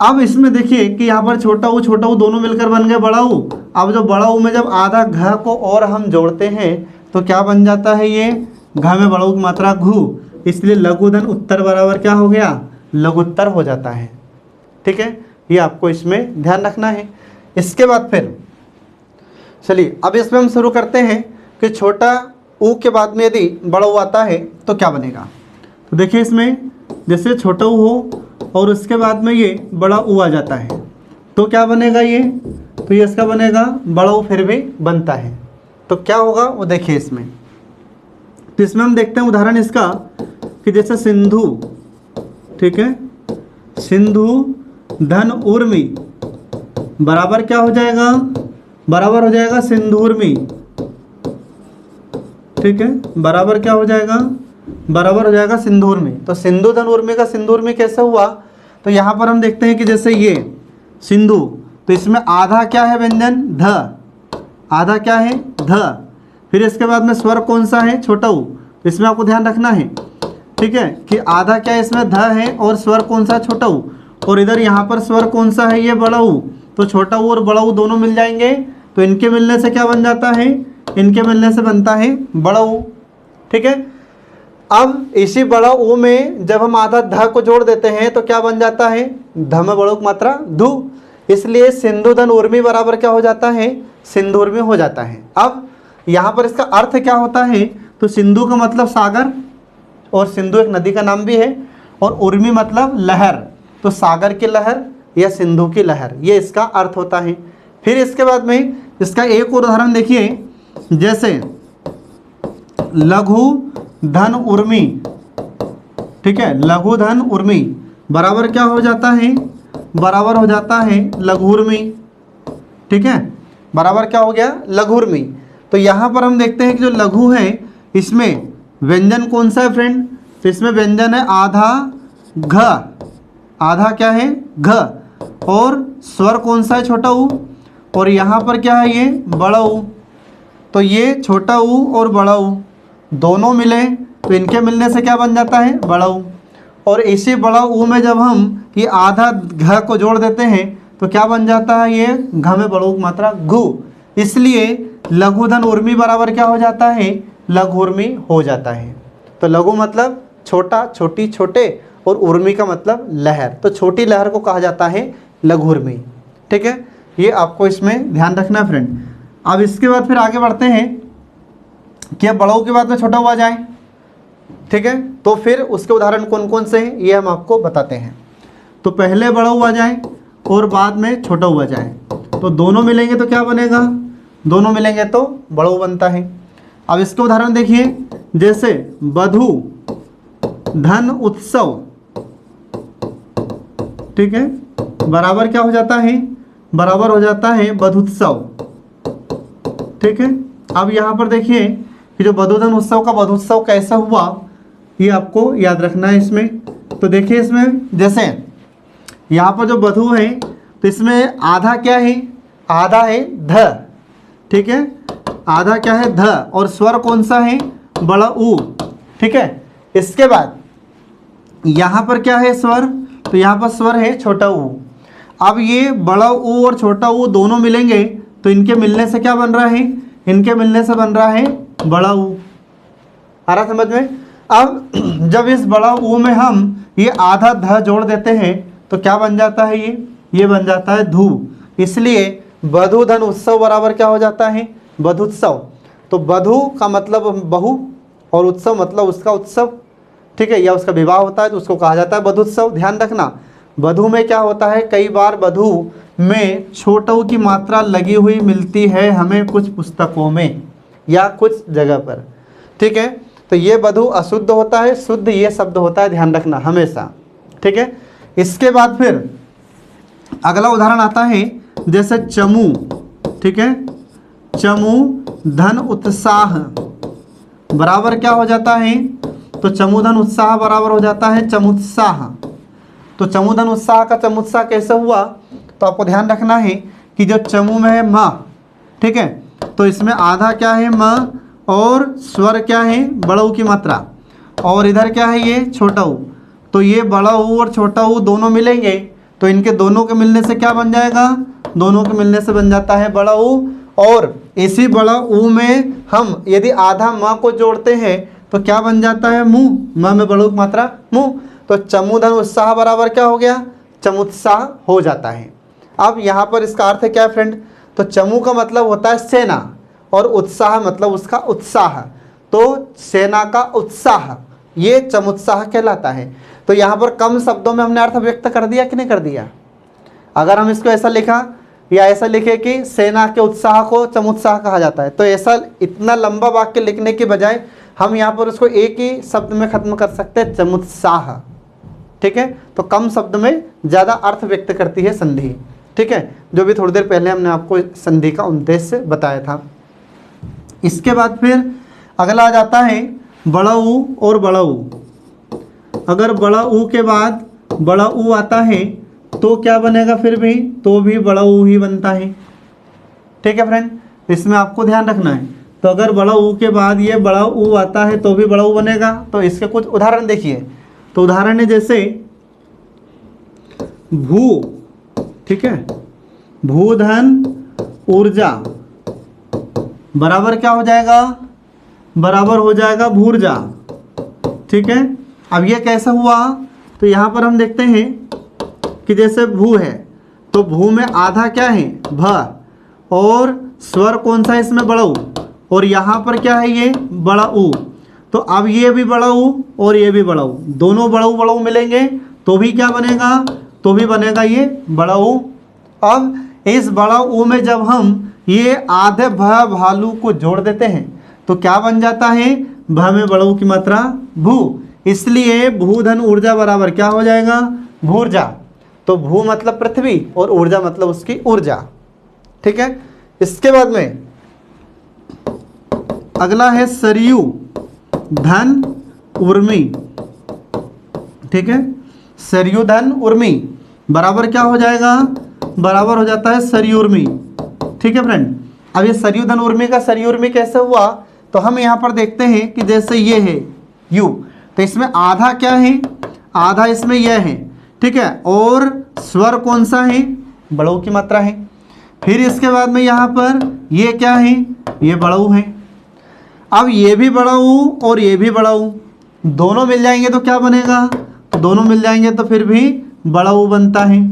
अब इसमें देखिए कि यहाँ पर छोटा ऊ दोनों मिलकर बन गए बड़ा ऊ। अब जो बड़ा ऊ में जब आधा घ को और हम जोड़ते हैं तो क्या बन जाता है, ये घ में बड़ा ऊ की मात्रा घु, इसलिए लघु धन उत्तर बराबर क्या हो गया, लघुत्तर हो जाता है। ठीक है, ये आपको इसमें ध्यान रखना है। इसके बाद फिर चलिए अब इसमें हम शुरू करते हैं कि छोटा ऊ के बाद में यदि बड़ा ऊ आता है तो क्या बनेगा। तो देखिए इसमें जैसे छोटा ऊ हो और उसके बाद में ये बड़ा ऊ आ जाता है तो क्या बनेगा, ये तो ये इसका बनेगा बड़ा ऊ फिर भी बनता है। तो क्या होगा वो देखिए इसमें, तो इसमें हम देखते हैं उदाहरण इसका कि जैसे सिंधु, ठीक है, सिंधु धन उर्मी बराबर क्या हो जाएगा, बराबर हो जाएगा सिंधुर्मी। ठीक है, बराबर क्या हो जाएगा, बराबर हो जाएगा सिंधुर्मी। तो सिंधु धन उर्मी का सिंधुर्मी कैसे हुआ, तो यहाँ पर हम देखते हैं कि जैसे ये सिंधु, तो इसमें आधा क्या है व्यंजन ध, आधा क्या है ध, फिर इसके बाद में स्वर कौन सा है, छोटा ऊ, तो इसमें आपको ध्यान रखना है। ठीक है, कि आधा क्या है इसमें ध है और स्वर कौन सा, छोटा ऊ, और इधर यहाँ पर स्वर कौन सा है, ये बड़ा ऊ। तो छोटा ऊ और बड़ा ऊ दोनों मिल जाएंगे तो इनके मिलने से क्या बन जाता है, इनके मिलने से बनता है बड़ा ऊ। ठीक है, अब इसी बड़ा ऊ में जब हम आधा ध को जोड़ देते हैं तो क्या बन जाता है, ध में बड़ा ऊ की मात्रा धु, इसलिए सिंधु धन उर्मी बराबर क्या हो जाता है, सिंधुर्मी हो जाता है। अब यहाँ पर इसका अर्थ क्या होता है, तो सिंधु का मतलब सागर और सिंधु एक नदी का नाम भी है, और उर्मी मतलब लहर, तो सागर की लहर या सिंधु की लहर, ये इसका अर्थ होता है। फिर इसके बाद में इसका एक और उदाहरण देखिए, जैसे लघु धन उर्मी, ठीक है, लघु धन उर्मी बराबर क्या हो जाता है, बराबर हो जाता है लघुर्मी। ठीक है, बराबर क्या हो गया, लघुर्मी। तो यहाँ पर हम देखते हैं कि जो लघु है इसमें व्यंजन कौन सा है फ्रेंड, तो इसमें व्यंजन है आधा घ, आधा क्या है घ, और स्वर कौन सा है, छोटा ऊ, और यहाँ पर क्या है, ये बड़ा ऊ। तो ये छोटा ऊ और बड़ा ऊ दोनों मिले तो इनके मिलने से क्या बन जाता है, बड़ा ऊ, और इसी बड़ा ऊ में जब हम ये आधा घ को जोड़ देते हैं तो क्या बन जाता है, ये घ में बड़ा ऊ की मात्रा घु, इसलिए लघु धन उर्मी बराबर क्या हो जाता है, लघुर्मी हो जाता है। तो लघु मतलब छोटा, छोटी, छोटे, और उर्मी का मतलब लहर, तो छोटी लहर को कहा जाता है लघुर्मी। ठीक है, ये आपको इसमें ध्यान रखना है फ्रेंड। अब इसके बाद फिर आगे बढ़ते हैं कि अब बड़ा ऊ के बाद में छोटा ऊ आ जाए। ठीक है, तो फिर उसके उदाहरण कौन कौन से हैं ये हम आपको बताते हैं। तो पहले बड़ा ऊ आ जाए और बाद में छोटा ऊ आ जाए, तो दोनों मिलेंगे तो क्या बनेगा, दोनों मिलेंगे तो बड़ा ऊ बनता है। अब इसके उदाहरण देखिए, जैसे वधू धन उत्सव, ठीक है, बराबर क्या हो जाता है, बराबर हो जाता है वधुत्सव। ठीक है, अब यहाँ पर देखिए कि जो वधूधन उत्सव का वधुत्सव कैसा हुआ ये आपको याद रखना है इसमें। तो देखिए इसमें जैसे यहाँ पर जो वधु है तो इसमें आधा क्या है, आधा है ध, ठीक है, आधा क्या है ध, और स्वर कौन सा है, बड़ा ऊ। ठीक है, इसके बाद यहाँ पर क्या है स्वर, तो यहाँ पर स्वर है छोटा ऊ। अब ये बड़ा ऊ और छोटा ऊ दोनों मिलेंगे तो इनके मिलने से क्या बन रहा है, इनके मिलने से बन रहा है बड़ा ऊ। आ रहा समझ में। अब जब इस बड़ा ऊ में हम ये आधा ध जोड़ देते हैं तो क्या बन जाता है, ये बन जाता है धू, इसलिए वधू धन उत्सव बराबर क्या हो जाता है, वधुत्सव। तो वधू का मतलब बहू और उत्सव मतलब उसका उत्सव, ठीक है, या उसका विवाह होता है तो उसको कहा जाता है वधुत्सव। ध्यान रखना, वधू में क्या होता है, कई बार वधू में छोटा ऊ की मात्रा लगी हुई मिलती है हमें कुछ पुस्तकों में या कुछ जगह पर। ठीक है, तो ये बधु अशुद्ध होता है, शुद्ध ये शब्द होता है, ध्यान रखना हमेशा, ठीक है। इसके बाद फिर अगला उदाहरण आता है जैसे चमू, ठीक है, चमू धन उत्साह बराबर क्या हो जाता है, तो चमुधन उत्साह बराबर हो जाता है चमुत्साह। तो चमुधन उत्साह का चमुत्साह कैसे हुआ, तो आपको ध्यान रखना है कि जो चमू में है म, ठीक है, तो इसमें आधा क्या है म और स्वर क्या है बड़ा ऊ की मात्रा, और इधर क्या है ये छोटा ऊ। तो ये बड़ा ऊ और छोटा ऊ दोनों मिलेंगे, तो इनके दोनों के मिलने से क्या बन जाएगा, दोनों के मिलने से बन जाता है बड़ा ऊ। और इसी बड़ा ऊ में हम यदि आधा म को जोड़ते हैं तो क्या बन जाता है मुँह, म में बड़ा ऊ की मात्रा मुँह। तो चमुधन उत्साह बराबर क्या हो गया, चमुत्साह हो जाता है। अब यहाँ पर इसका अर्थ है क्या है फ्रेंड, तो चमू का मतलब होता है सेना और उत्साह मतलब उसका उत्साह, तो सेना का उत्साह ये चमुत्साह कहलाता है। तो यहाँ पर कम शब्दों में हमने अर्थ व्यक्त कर दिया कि नहीं कर दिया। अगर हम इसको ऐसा लिखा या ऐसा लिखे कि सेना के उत्साह को चमुत्साह कहा जाता है, तो ऐसा इतना लंबा वाक्य लिखने के बजाय हम यहाँ पर उसको एक ही शब्द में खत्म कर सकते हैं, चमुत्साह, ठीक है। तो कम शब्द में ज़्यादा अर्थ व्यक्त करती है संधि, ठीक है, जो भी थोड़ी देर पहले हमने आपको संधि का उद्देश्य बताया था। इसके बाद फिर अगला आ जाता है बड़ा ऊ और बड़ा ऊ। अगर बड़ा ऊ के बाद बड़ा ऊ आता है तो क्या बनेगा, फिर भी तो भी बड़ा ऊ ही बनता है, ठीक है फ्रेंड, इसमें आपको ध्यान रखना है। तो अगर बड़ा ऊ के बाद ये बड़ा ऊ आता है तो भी बड़ा ऊ बनेगा। तो इसके कुछ उदाहरण देखिए, तो उदाहरण है जैसे भू, ठीक है, भूधन ऊर्जा बराबर क्या हो जाएगा, बराबर हो जाएगा भूर्जा, ठीक है। अब ये कैसा हुआ, तो यहाँ पर हम देखते हैं कि जैसे भू है तो भू में आधा क्या है भ, और स्वर कौन सा है इसमें बड़ा ऊ, और यहाँ पर क्या है ये बड़ा ऊ। तो अब ये भी बड़ा ऊ और ये भी बड़ा ऊ, दोनों बड़ा ऊ मिलेंगे तो भी क्या बनेगा, तो भी बनेगा ये बड़ा ऊ। अब इस बड़ा ऊ में जब हम ये आधे भ भालू को जोड़ देते हैं तो क्या बन जाता है, भ में बड़ा ऊ की मात्रा भू, इसलिए भूधन ऊर्जा बराबर क्या हो जाएगा, भूर्जा। तो भू मतलब पृथ्वी और ऊर्जा मतलब उसकी ऊर्जा, ठीक है। इसके बाद में अगला है सरयू धन उर्मी, ठीक है, सरयू धन उर्मी बराबर क्या हो जाएगा, बराबर हो जाता है सरयू उर्मी, ठीक है फ्रेंड। अब ये सरयू धन उर्मी का सरयू उर्मी कैसे हुआ, तो हम यहाँ पर देखते हैं कि जैसे ये है यू, तो इसमें आधा क्या है, आधा इसमें यह है, ठीक है, और स्वर कौन सा है, बड़ऊ की मात्रा है। फिर इसके बाद में यहाँ पर ये क्या है, ये बड़ऊ है। अब ये भी बड़ऊ और ये भी बड़ऊ दोनों मिल जाएंगे तो क्या बनेगा, तो दोनों मिल जाएंगे तो फिर भी बड़ऊ बनता है,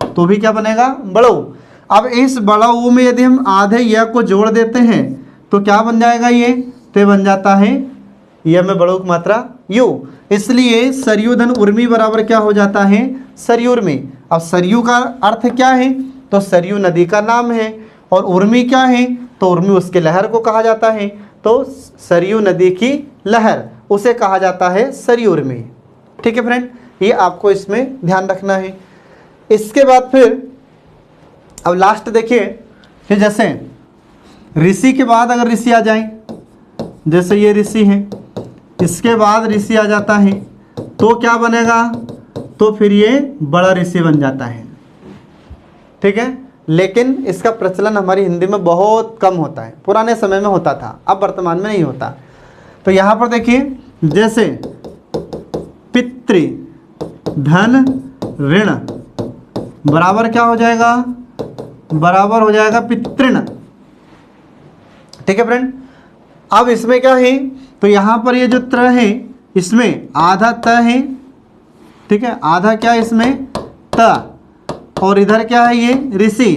तो भी क्या बनेगा, बड़ऊ। अब इस बड़ऊ में यदि हम आधे य को जोड़ देते हैं तो क्या बन जाएगा, ये तो बन जाता है य में बड़ऊ की मात्रा यू, इसलिए सरयू धन उर्मी बराबर क्या हो जाता है, सरयू उर्मी। अब सरयू का अर्थ क्या है, तो सरयू नदी का नाम है, और उर्मी क्या है, तो उर्मी उसके लहर को कहा जाता है, तो सरयू नदी की लहर उसे कहा जाता है सरयू उर्मी, ठीक है फ्रेंड, ये आपको इसमें ध्यान रखना है। इसके बाद फिर अब लास्ट देखिए कि जैसे ऋषि के बाद अगर ऋषि आ जाए, जैसे ये ऋषि है, इसके बाद ऋषि आ जाता है तो क्या बनेगा, तो फिर ये बड़ा ऋषि बन जाता है, ठीक है। लेकिन इसका प्रचलन हमारी हिंदी में बहुत कम होता है, पुराने समय में होता था, अब वर्तमान में नहीं होता। तो यहाँ पर देखिए जैसे पितृ धन ऋण बराबर क्या हो जाएगा, बराबर हो जाएगा पितृण, ठीक है फ्रेंड। अब इसमें क्या है, तो यहाँ पर ये जो त्र है इसमें आधा त है, ठीक है, आधा क्या है इसमें त, और इधर क्या है ये ऋषि,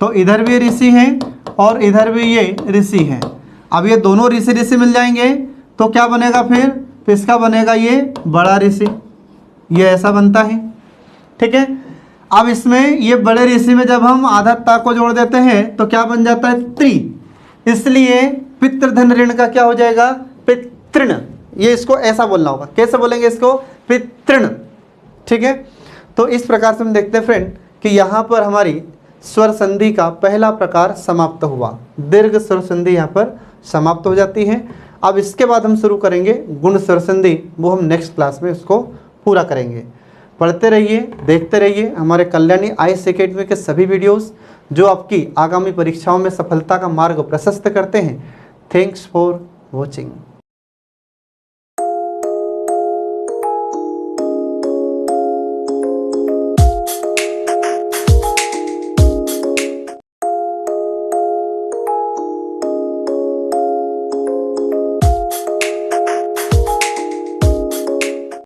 तो इधर भी ऋषि है और इधर भी ये ऋषि है। अब ये दोनों ऋषि ऋषि मिल जाएंगे तो क्या बनेगा, फिर तो इसका बनेगा ये बड़ा ऋषि, ये ऐसा बनता है, ठीक है। अब इसमें ये बड़े ऋषि में जब हम आधा ता को जोड़ देते हैं तो क्या बन जाता है त्रि, इसलिए पितृधन ऋण का क्या हो जाएगा, पितृ पितृण, ये इसको ऐसा बोलना होगा। कैसे बोलेंगे इसको? पितृण। ठीक है, तो इस प्रकार से हम देखते हैं फ्रेंड कि यहाँ पर हमारी स्वर संधि का पहला प्रकार समाप्त हुआ, दीर्घ स्वर संधि यहाँ पर समाप्त हो जाती है। अब इसके बाद हम शुरू करेंगे गुण स्वर संधि, वो हम नेक्स्ट क्लास में उसको पूरा करेंगे। पढ़ते रहिए, देखते रहिए हमारे कल्याणी आईएएस एकेडमी के सभी वीडियोस जो आपकी आगामी परीक्षाओं में सफलता का मार्ग प्रशस्त करते हैं। Thanks for watching.